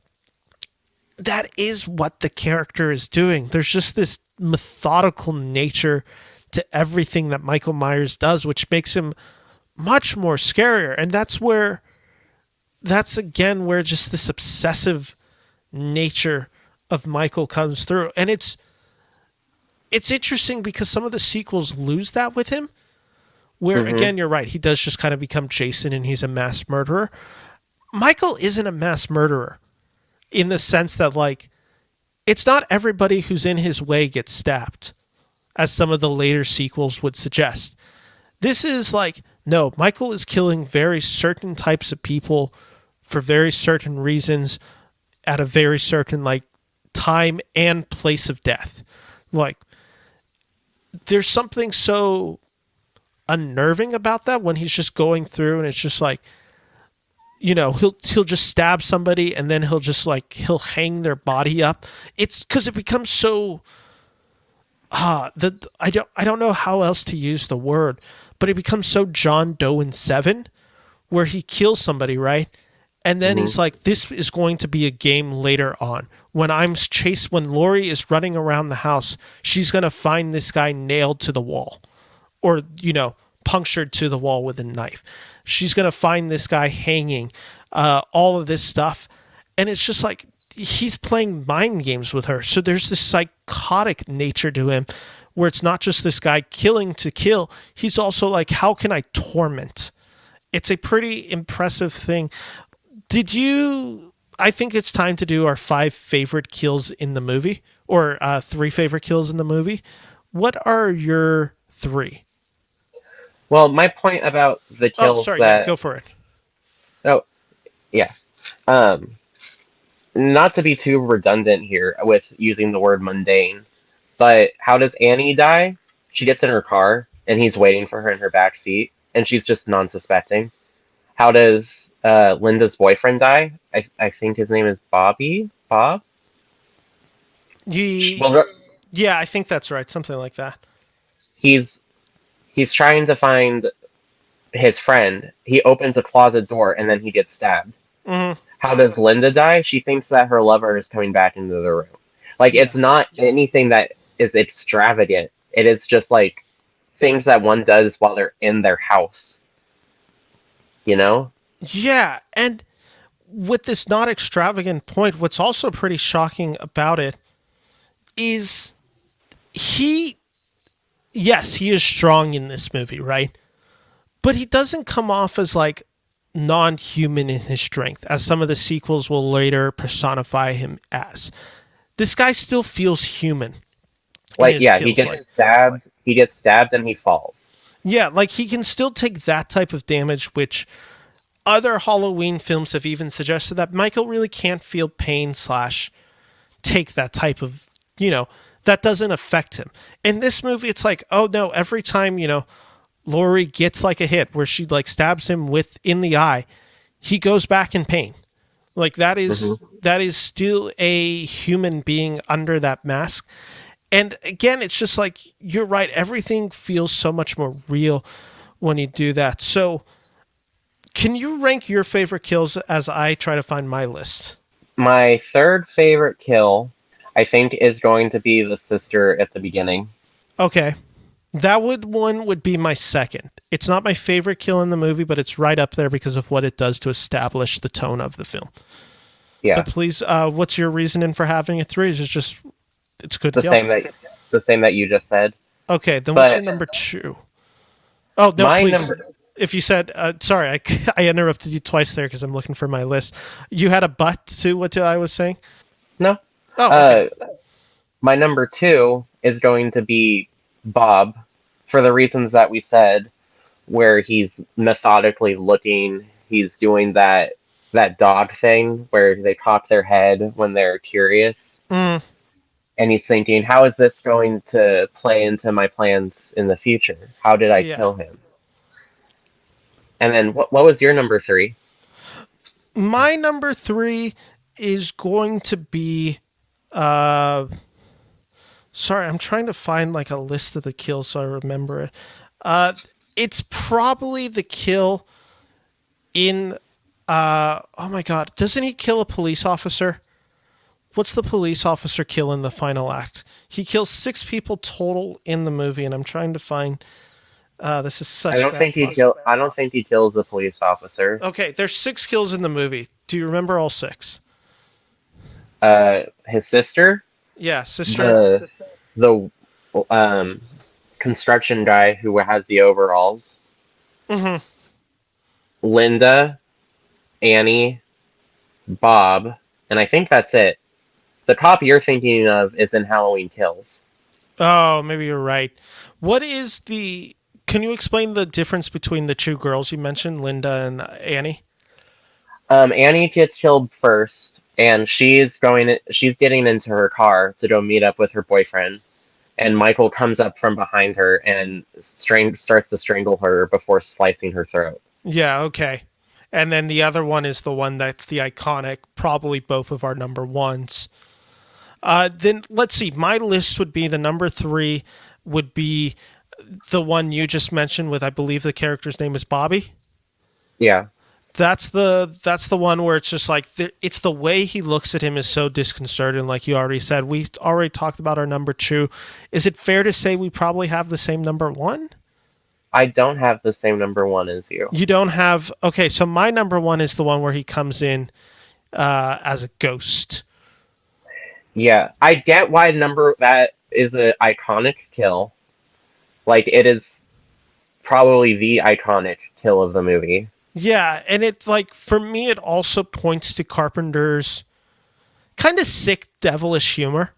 that is what the character is doing. There's just this methodical nature to everything that Michael Myers does, which makes him much more scarier. And that's again where just this obsessive nature of Michael comes through. And it's interesting because some of the sequels lose that with him, where again, you're right, he does just kind of become Jason and he's a mass murderer. Michael isn't a mass murderer in the sense that, like, it's not everybody who's in his way gets stabbed, as some of the later sequels would suggest. This is like, no, Michael is killing very certain types of people for very certain reasons at a very certain, like, time and place of death. Like, there's something so unnerving about that when he's just going through and it's just like, you know, he'll just stab somebody and then he'll hang their body up. It's because it becomes so I don't know how else to use the word, but it becomes so John Doe in 7, where he kills somebody, right? And then he's like, this is going to be a game later on. When when Laurie is running around the house, she's going to find this guy nailed to the wall or, you know, punctured to the wall with a knife. She's going to find this guy hanging, all of this stuff. And it's just like, he's playing mind games with her. So there's this psychotic nature to him where it's not just this guy killing to kill. He's also like, how can I torment? It's a pretty impressive thing. I think it's time to do our 5 favorite kills in the movie, or 3 favorite kills in the movie. What are your 3? Well, my point about the kills yeah, go for it. Oh, yeah. Not to be too redundant here with using the word mundane, but how does Annie die? She gets in her car, and he's waiting for her in her back seat, and she's just non-suspecting. How does Linda's boyfriend die? I think his name is Bobby? Bob? Yeah, I think that's right. Something like that. He's trying to find his friend. He opens a closet door, and then he gets stabbed. Mm-hmm. How does Linda die? She thinks that her lover is coming back into the room. Like, it's not anything that is extravagant. It is just, like, things that one does while they're in their house. You know? Yeah, and with this not extravagant point, what's also pretty shocking about it is yes, he is strong in this movie, right? But he doesn't come off as, like, non-human in his strength, as some of the sequels will later personify him as. This guy still feels human. Like, yeah, he gets stabbed and he falls. Yeah, like, he can still take that type of damage, which other Halloween films have even suggested that Michael really can't feel pain / take that type of, you know, that doesn't affect him. In this movie, it's like, oh no, every time, you know, Laurie gets like a hit where she like stabs him in the eye, he goes back in pain. Like that is still a human being under that mask. And again, it's just like, you're right, everything feels so much more real when you do that. So can you rank your favorite kills as I try to find my list? My third favorite kill, I think, is going to be the sister at the beginning. Okay. That would be my second. It's not my favorite kill in the movie, but it's right up there because of what it does to establish the tone of the film. Yeah. But please, what's your reasoning for having a 3? Is it just it's good? The same that you just said. Okay, then what's your number 2? Oh no, please. If you said, sorry, I interrupted you twice there because I'm looking for my list. You had a but to what I was saying? No. Oh, okay. Uh, my number two is going to be Bob, for the reasons that we said, where he's methodically looking. He's doing that dog thing where they cock their head when they're curious, Mm, and he's thinking, how is this going to play into my plans in the future? How did I yeah. kill him? And then what was your number three? My number three is going to be. Uh, sorry, I'm trying to find like a list of the kills so I remember it. Uh, it's probably the kill in. Oh my god, doesn't he kill a police officer? What's the police officer kill in the final act? He kills 6 people total in the movie, and I'm trying to find. This is such bad plus. I don't think he kills the police officer. Okay, there's 6 kills in the movie. Do you remember all 6? His sister, Yeah, sister. the um construction guy who has the overalls, Mm-hmm. Linda, Annie, Bob, and I think that's it. The cop you're thinking of is in Halloween Kills. Oh, maybe you're right. What is the? Can you explain the difference between the 2 girls you mentioned, Linda and Annie? Annie gets killed first, and she's getting into her car to go meet up with her boyfriend. And Michael comes up from behind her and starts to strangle her before slicing her throat. Yeah, okay. And then the other one is the one that's the iconic, probably both of our number ones. Then let's see. My list would be the number 3 would be the one you just mentioned with I believe the character's name is Bobby. Yeah. That's the one where it's just like it's the way he looks at him is so disconcerting. Like you already said, we already talked about our number 2. Is it fair to say we probably have the same number 1? I don't have the same number one as you. You don't have. Okay, so my number 1 is the one where he comes in as a ghost. Yeah, I get why number that is an iconic kill. Like it is probably the iconic kill of the movie. Yeah, and it like for me it also points to Carpenter's kind of sick devilish humor.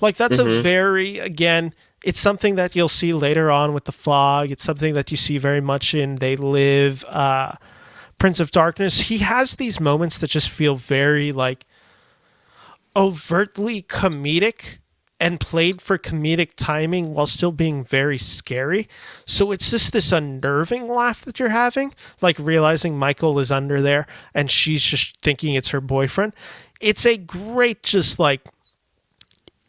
Like that's a Hmm. very again, it's something that you'll see later on with The Fog. It's something that you see very much in They Live, Prince of Darkness. He has these moments that just feel very like overtly comedic and played for comedic timing while still being very scary. So it's just this unnerving laugh that you're having, like realizing Michael is under there and she's just thinking it's her boyfriend. It's a great just like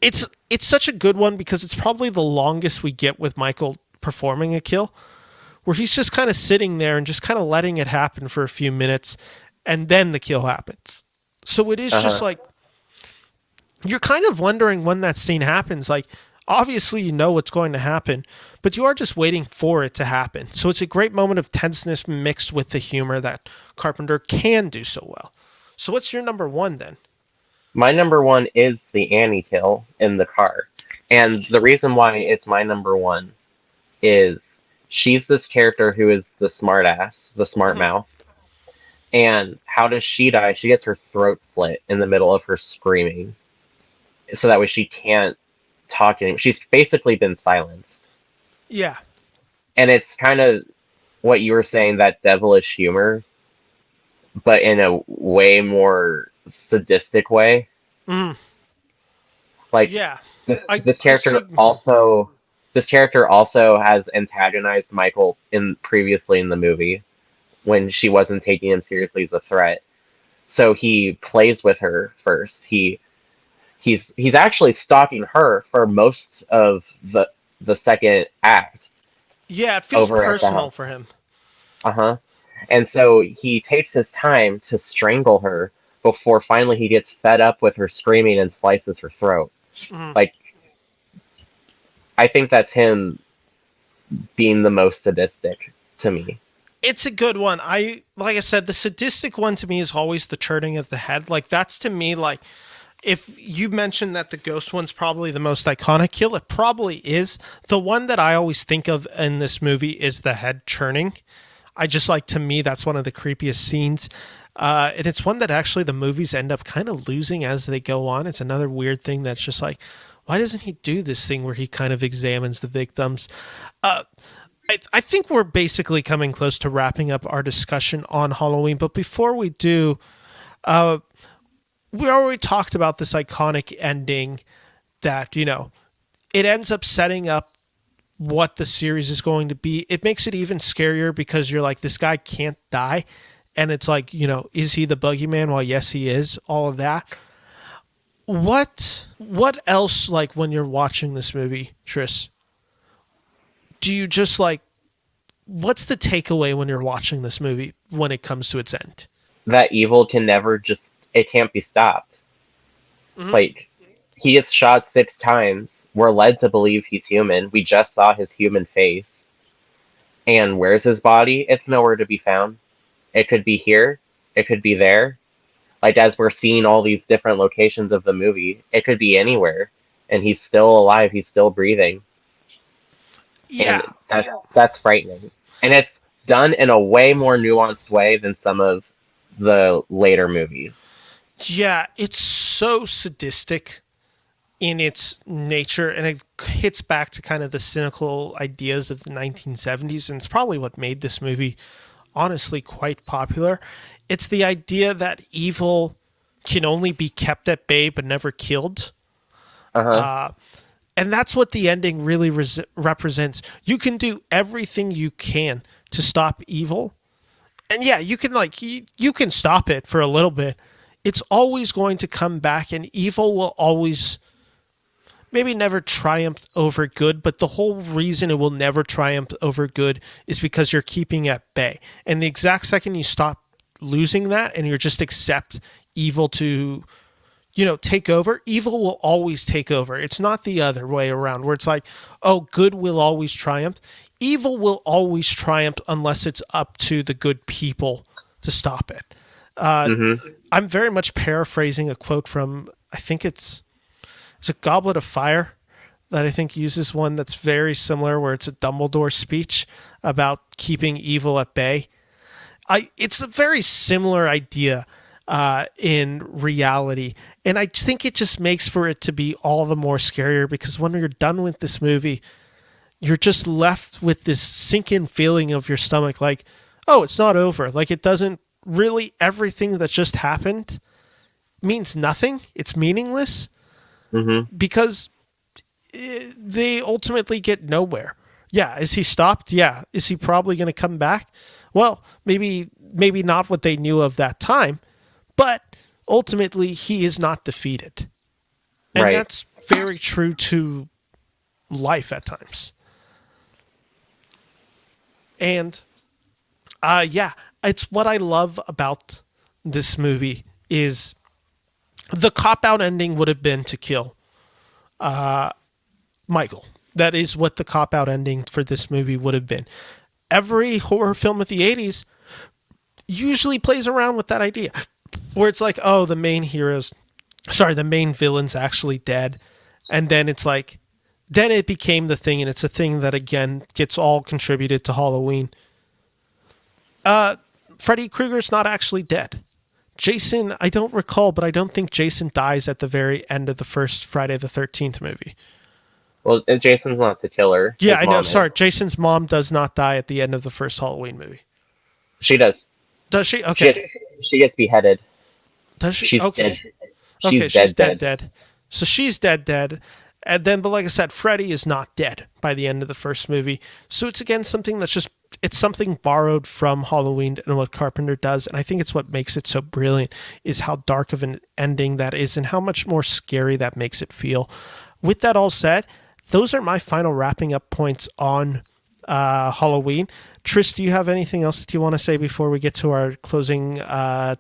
it's such a good one because it's probably the longest we get with Michael performing a kill where he's just kind of sitting there and just kind of letting it happen for a few minutes and then the kill happens. So it is just Uh-huh. like you're kind of wondering when that scene happens. Like, obviously, you know what's going to happen, but you are just waiting for it to happen. So it's a great moment of tenseness mixed with the humor that Carpenter can do so well. So, what's your number 1 then? My number one is the Annie kill in the car. And the reason why it's my number one is she's this character who is the smart ass, the smart Mhm. mouth. And how does she die? She gets her throat slit in the middle of her screaming. So that way she can't talk anymore. She's basically been silenced. Yeah. And it's kind of what you were saying, that devilish humor, but in a way more sadistic way. Mm. Like Yeah. this I see. character also has antagonized Michael in previously in the movie when she wasn't taking him seriously as a threat. So he plays with her first. He's actually stalking her for most of the second act Yeah, it feels over at the personal house. for him. Uh-huh. And so he takes his time to strangle her before finally he gets fed up with her screaming and slices her throat. Mm. Like I think that's him being the most sadistic to me. It's a good one. Like I said, the sadistic one to me is always the turning of the head. Like, that's to me, like, if you mentioned that the ghost one's probably the most iconic kill, it probably is. The one that I always think of in this movie is the head churning. I just like, to me, that's one of the creepiest scenes. And it's one that actually the movies end up kind of losing as they go on. It's another weird thing that's just like, why doesn't he do this thing where he kind of examines the victims? Uh, I think we're basically coming close to wrapping up our discussion on Halloween. But before we do, uh, we already talked about this iconic ending that, it ends up setting up what the series is going to be. It makes it even scarier because you're like, this guy can't die. And it's like, is he the boogeyman? Well, yes, he is. All of that. What else, like, when you're watching this movie, Tris, do you just like, what's the takeaway when you're watching this movie when it comes to its end? That evil can never just, it can't be stopped. Mm-hmm. Like, he gets shot 6 times. We're led to believe he's human. We just saw his human face. And where's his body? It's nowhere to be found. It could be here. It could be there. Like, as we're seeing all these different locations of the movie, it could be anywhere. And he's still alive. He's still breathing. Yeah. And that's frightening. And it's done in a way more nuanced way than some of the later movies. Yeah, it's so sadistic in its nature, and it hits back to kind of the cynical ideas of the 1970s, and it's probably what made this movie honestly quite popular. It's the idea that evil can only be kept at bay but never killed. Uh huh. And that's what the ending really represents. You can do everything you can to stop evil. And yeah, you can you can stop it for a little bit. It's always going to come back, and evil will always maybe never triumph over good, but the whole reason it will never triumph over good is because you're keeping at bay. And the exact second you stop losing that and you just accept evil to, take over, evil will always take over. It's not the other way around where it's like, oh, good will always triumph. Evil will always triumph unless it's up to the good people to stop it. Mm-hmm. I'm very much paraphrasing a quote from, I think it's a Goblet of Fire that I think uses one that's very similar, where it's a Dumbledore speech about keeping evil at bay. It's a very similar idea in reality, and I think it just makes for it to be all the more scarier because when you're done with this movie, you're just left with this sink-in feeling of your stomach, like, oh, it's not over. Like, it doesn't really, everything that just happened means nothing. It's meaningless Mm-hmm. because they ultimately get nowhere. Yeah, is he stopped? Yeah. Is he probably going to come back? Well, maybe not what they knew of that time, but ultimately he is not defeated. And Right. that's very true to life at times. And yeah, it's what I love about this movie is the cop out ending would have been to kill Michael. That is what the cop out ending for this movie would have been. Every horror film of the 80s usually plays around with that idea where it's like, oh, the main villain's actually dead. And then it's like, then it became the thing, and it's a thing that again gets all contributed to Halloween. Freddy Krueger's not actually dead. Jason, I don't recall, but I don't think Jason dies at the very end of the first Friday the 13th movie. Well, Jason's not the killer. Yeah, His I know. mom is. Sorry, Jason's mom does not die at the end of the first Halloween movie. She does. Does she? She Okay. gets, she gets beheaded. Does she? She's Okay. dead. She's Okay, she's dead. dead, Dead. dead. So she's dead, dead. And then, but like I said, Freddy is not dead by the end of the first movie. So it's again something that's just, it's something borrowed from Halloween and what Carpenter does. And I think it's what makes it so brilliant is how dark of an ending that is and how much more scary that makes it feel. With that all said, those are my final wrapping up points on Halloween. Tris, do you have anything else that you want to say before we get to our closing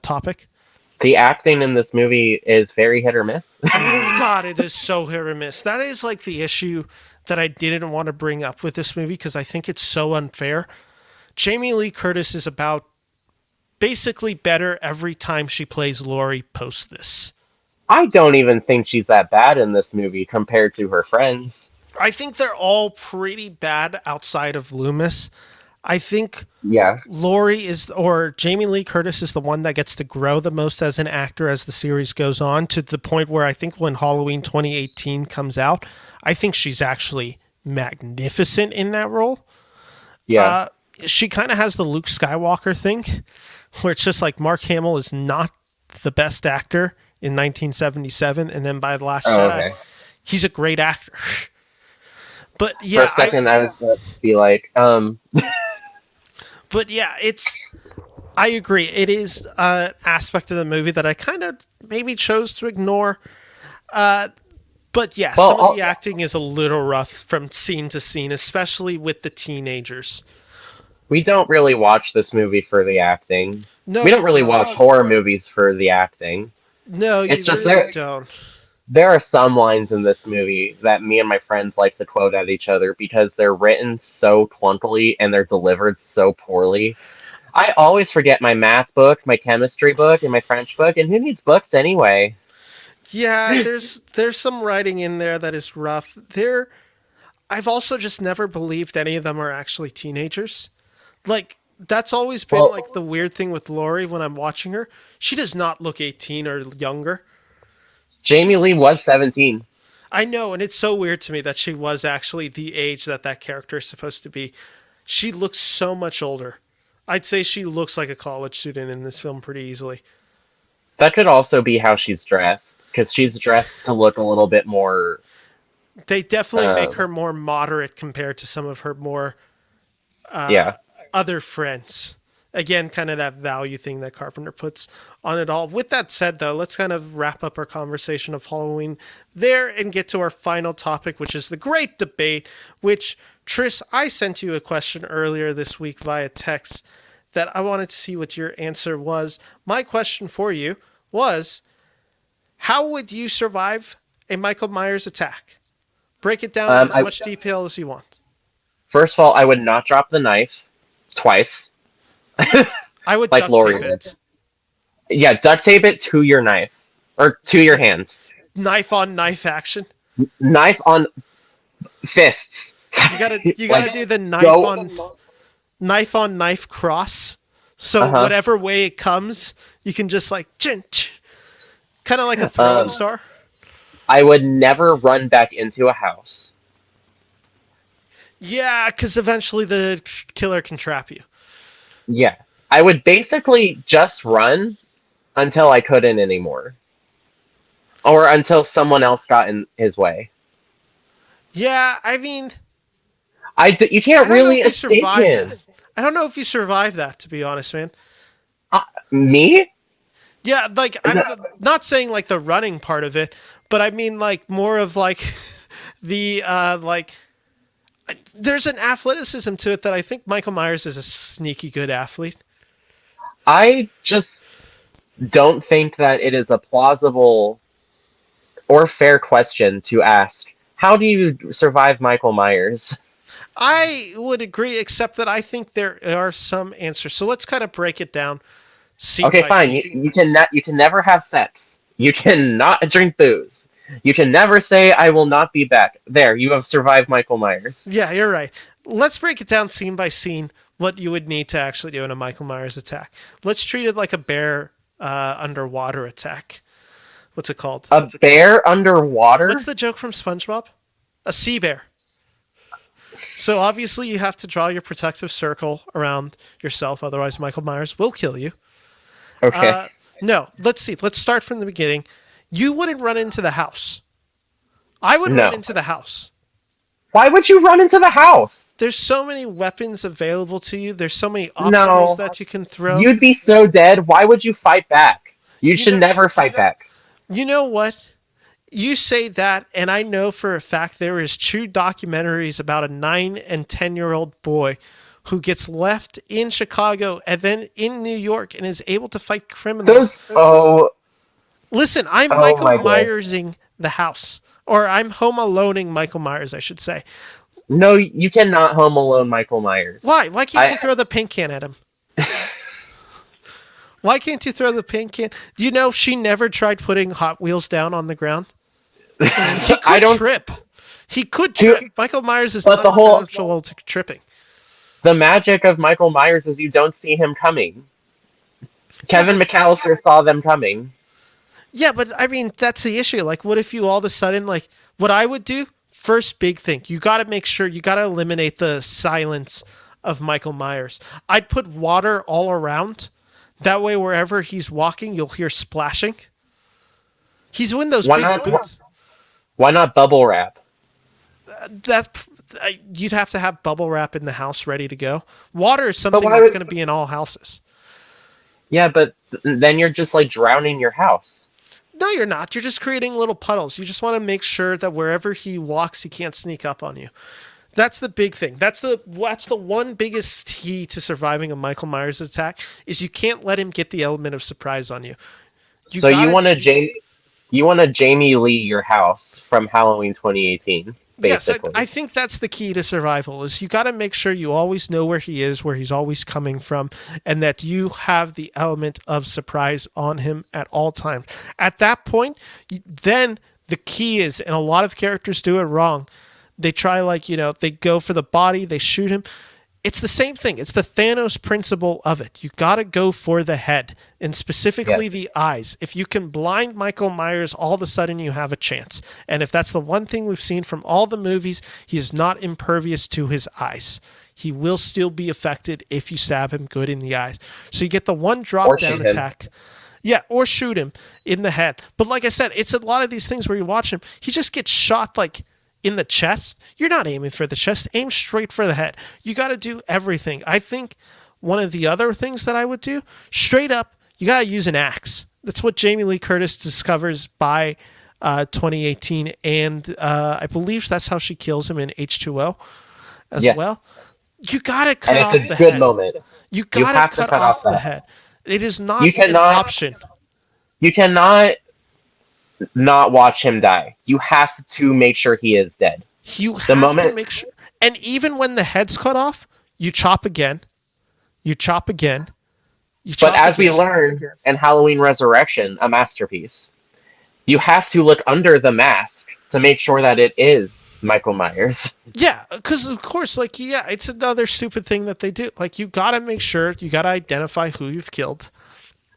topic? The acting in this movie is very hit or miss. God, it is so hit or miss. That is like the issue that I didn't want to bring up with this movie because I think it's so unfair. Jamie Lee Curtis is about basically better every time she plays Laurie post this. I don't even think she's that bad in this movie compared to her friends. I think they're all pretty bad outside of Loomis. I think Yeah. Laurie is, or Jamie Lee Curtis is the one that gets to grow the most as an actor as the series goes on, to the point where I think when Halloween 2018 comes out, I think she's actually magnificent in that role. Yeah. She kind of has the Luke Skywalker thing, where it's just like Mark Hamill is not the best actor in 1977, and then by The Last Oh, Jedi, okay. he's a great actor. But For a yeah, second, I was going to be like, it's. I agree. It is an aspect of the movie that I kind of maybe chose to ignore. But yeah, well, some of the acting is a little rough from scene to scene, especially with the teenagers. we don't really watch this movie for the acting. No, We don't you really don't. watch horror movies for the acting. No, It's you just really don't. there are some lines in this movie that me and my friends like to quote at each other because they're written so clunkily and they're delivered so poorly. I always forget my math book, my chemistry book, and my French book, and who needs books anyway? Yeah, there's some writing in there that is rough. I've also just never believed any of them are actually teenagers. Like that's always been Well, like the weird thing with Laurie when I'm watching her. She does not look 18 or younger. Jamie She Lee was 17. I know, and it's so weird to me that she was actually the age that that character is supposed to be. She looks so much older. I'd say she looks like a college student in this film pretty easily. That could also be how she's dressed, because she's dressed to look a little bit more. They definitely make Um, her more moderate compared to some of her more yeah. other friends. Again, kind of that value thing that Carpenter puts on it all. With that said, though, let's kind of wrap up our conversation of Halloween there and get to our final topic, which is the great debate. Which, Tris, I sent you a question earlier this week via text that I wanted to see what your answer was. My question for you was, how would you survive a Michael Myers attack? Break it down in as I much detail as you want. First of all, I would not drop the knife twice, I would like duct Lori tape did. it. Yeah, duct tape it to your knife or to your hands. Knife on knife action. Knife on fists. You gotta Like do the go. knife on knife cross. So Uh huh. whatever way it comes, you can just like kind of like a throwing Um, star. I would never run back into a house. Yeah, because eventually the killer can trap you. Yeah, I would basically just run until I couldn't anymore, or until someone else got in his way. Yeah, I mean, You I can't don't know really if you escape survive him. that. I don't know if you survive that, to be honest, man. Me? Yeah, like No. not saying like the running part of it, but I mean like more of like the there's an athleticism to it that I think Michael Myers is a sneaky good athlete. I just don't think that it is a plausible or fair question to ask. How do you survive Michael Myers? I would agree, except that I think there are some answers. So let's kind of break it down scene Okay, by fine. scene. You can never have sex. You cannot drink booze. You can never say I will not be back. There, you have survived Michael Myers. Yeah, you're right. Let's break it down scene by scene what you would need to actually do in a Michael Myers attack. Let's treat it like a bear underwater attack. What's it called? A bear What's underwater? the joke from SpongeBob? A sea bear. So obviously you have to draw your protective circle around yourself, otherwise Michael Myers will kill you. Okay. No, let's see. Let's start from the beginning. You wouldn't run into the house. I would run No. into the house. Why would you run into the house? There's so many weapons available to you. There's so many obstacles No. that you can throw. You'd be so dead. Why would you fight back? You You should know, never fight back. you know what? You say that, and I know for a fact there is true documentaries about a 9 and 10-year-old boy who gets left in Chicago and then in New York and is able to fight criminals. Those. Oh. Listen, I'm Oh Michael my god. Myersing the house. Or I'm home aloneing Michael Myers, I should say. No, you cannot Home Alone Michael Myers. Why? Why can't you I. throw the paint can at him? Why can't you throw the paint can? Do you know she never tried putting Hot Wheels down on the ground? He I could don't. trip. He could Who- trip. Michael Myers is But not the whole. natural to tripping. The magic of Michael Myers is you don't see him coming. Yeah, Kevin but McAllister saw them coming. yeah, but I mean that's the issue. Like, what if you all of a sudden like what I would do? First big thing, you got to make sure you got to eliminate the silence of Michael Myers. I'd put water all around. That way, wherever he's walking, you'll hear splashing. He's in those Why big not? boots. Why not bubble wrap? That you'd have to have bubble wrap in the house ready to go. Water is But something why that's would? going to be in all houses. Yeah, but then you're just like drowning your house. No, you're not. You're just creating little puddles. You just want to make sure that wherever he walks, he can't sneak up on you. That's the big thing. That's the one biggest key to surviving a Michael Myers attack is you can't let him get the element of surprise on you. You So you gotta want to Jamie Lee your house from Halloween 2018, yes, I basically. think that's the key to survival is you got to make sure you always know where he is, where he's always coming from, and that you have the element of surprise on him at all times. At that point, then the key is, and a lot of characters do it wrong. They try like they go for the body, they shoot him. It's the same thing. It's the Thanos principle of it. You got to go for the head and Yes. specifically the eyes. If you can blind Michael Myers, all of a sudden you have a chance. And if that's the one thing we've seen from all the movies, he is not impervious to his eyes. He will still be affected if you stab him good in the eyes. So you get the one Or drop down shoot him. attack. Yeah, or shoot him in the head. But like I said, it's a lot of these things where you watch him, he just gets shot like in the chest. You're not aiming for the chest, aim straight for the head. You got to do everything. I think one of the other things that I would do, straight up, you got to use an axe. That's what Jamie Lee Curtis discovers by 2018, and I believe that's how she kills him in H2O as Yes. well. You got to And cut it's off a the good head. moment. You You got to have to cut cut off off the that. head. It is You not an cannot option. you cannot not watch him die. You have to make sure he is dead. You The have to moment make sure. And even when the head's cut off, you chop again. You chop again. You but chop as we again. learned in Halloween Resurrection, a masterpiece, you have to look under the mask to make sure that it is Michael Myers. Yeah, because of course, like, yeah, it's another stupid thing that they do. Like, you gotta make sure, you gotta identify who you've killed.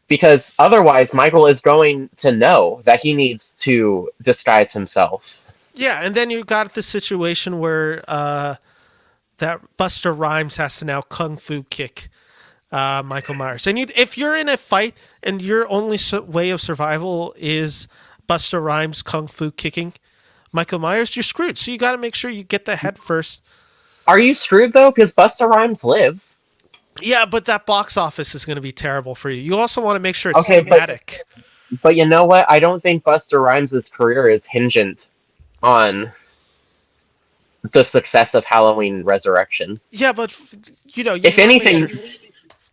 Because otherwise Michael is going to know that he needs to disguise himself. Yeah, and then you got the situation where that Buster Rhymes has to now kung fu kick Michael Myers. And if you're in a fight and your only way of survival is Buster Rhymes kung fu kicking Michael Myers, you're screwed. So you got to make sure you get the head first. Are you screwed though? Because Busta Rhymes lives. Yeah, but that box office is going to be terrible for you. You also want to make sure it's Okay, cinematic. but you know what? I don't think Busta Rhymes' career is hingent on the success of Halloween Resurrection. Yeah, but you If want to make sure anything,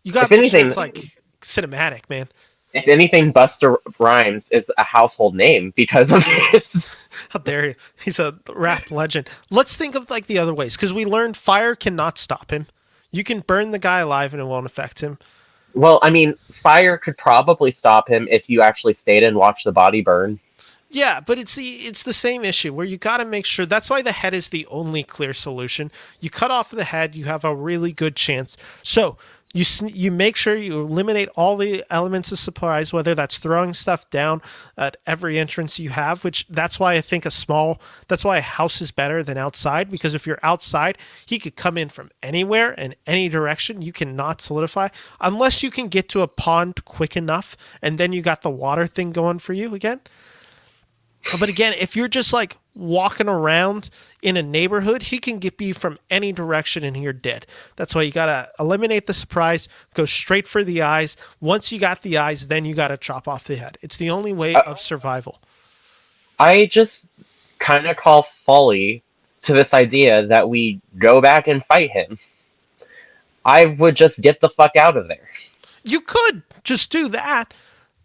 you got if to make sure anything, it's like cinematic, man. if anything, Busta Rhymes is a household name because of this. How dare you? He's a rap legend. Let's think of like the other ways because we learned fire cannot stop him. You can burn the guy alive and it won't affect him. Well, I mean, fire could probably stop him if you actually stayed and watched the body burn. Yeah, but it's the same issue where you got to make sure. That's why the head is the only clear solution. You cut off the head, you have a really good chance. So you make sure you eliminate all the elements of surprise, whether that's throwing stuff down at every entrance you have. Which that's why I think that's why a house is better than outside because if you're outside, he could come in from anywhere and any direction. You cannot solidify unless you can get to a pond quick enough, and then you got the water thing going for you again. But again, if you're just like walking around in a neighborhood, he can get you from any direction and you're dead. That's why you gotta eliminate the surprise, go straight for the eyes. Once you got the eyes, then you gotta chop off the head. It's the only way Uh, of survival. I just kind of call folly to this idea that we go back and fight him. I would just get the fuck out of there. You could just do that,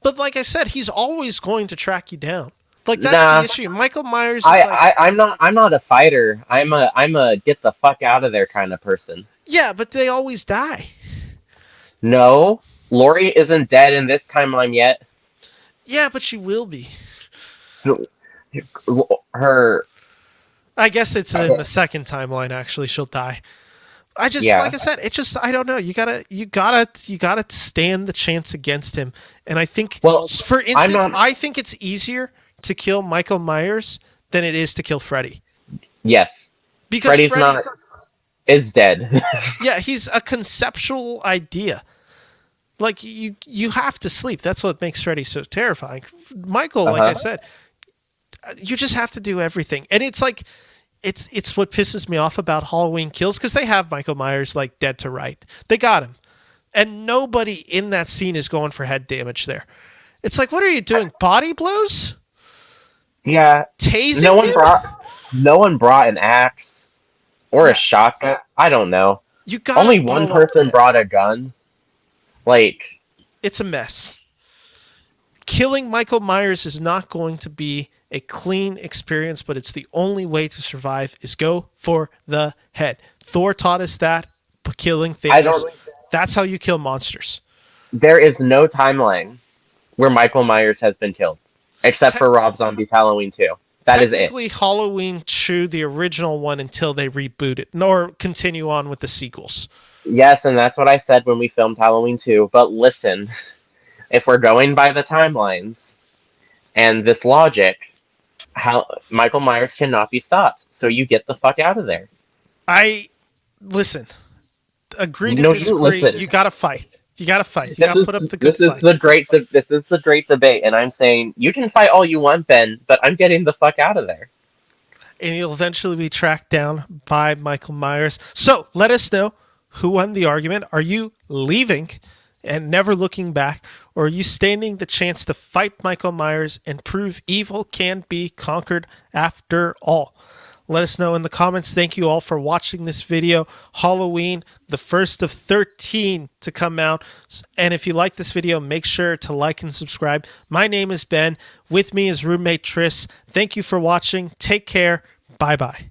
but like I said, he's always going to track you down. Like that's the Nah, issue. Michael Myers is like, I'm not a fighter. I'm a get the fuck out of there kind of person. yeah, but they always die. No, Lori isn't dead in this timeline yet. Yeah, but she will be. Her I guess it's in the second timeline. Actually, she'll die. I just, like Yeah. I said, it just, I don't know. You gotta stand the chance against him. And I think, Well, for I'm instance, not. I think it's easier to kill Michael Myers than it is to kill Freddy. Yes, Because Freddy's Freddy, not is dead. yeah, he's a conceptual idea. Like you have to sleep. That's what makes Freddy so terrifying. Michael, Uh like I huh. said, you just have to do everything. And it's like it's what pisses me off about Halloween Kills because they have Michael Myers like dead to right. They got him. And nobody in that scene is going for head damage there. It's like, what are you doing? Body blows? Yeah. No Tasing one him? brought. No one brought an axe or a Yeah. shotgun. I don't know. You gotta Only one blow up the person head. brought a gun. Like, It's a mess. Killing Michael Myers is not going to be a clean experience, but it's the only way to survive is go for the head. Thor taught us that, but killing I Thanos, don't. that's how you kill monsters. There is no timeline where Michael Myers has been killed, except Te- for Rob Zombie's Halloween 2. That is it. Technically, Halloween 2, the original one, until they reboot it, nor continue on with the sequels. Yes, and that's what I said when we filmed Halloween 2. But listen, if we're going by the timelines and this logic, how Michael Myers cannot be stopped. So you get the fuck out of there. I listen. Agree to No, you disagree. listen. You gotta fight. You gotta fight. You This gotta is put up the good this is fight. the this is the great debate, and I'm saying you can fight all you want, Ben, but I'm getting the fuck out of there. And you'll eventually be tracked down by Michael Myers. So let us know who won the argument. Are you leaving and never looking back, or are you standing the chance to fight Michael Myers and prove evil can be conquered after all? Let us know in the comments. Thank you all for watching this video. Halloween, the first of 13 to come out. And if you like this video, make sure to like and subscribe. My name is Ben. With me is Roommate Tris. Thank you for watching. Take care. Bye-bye.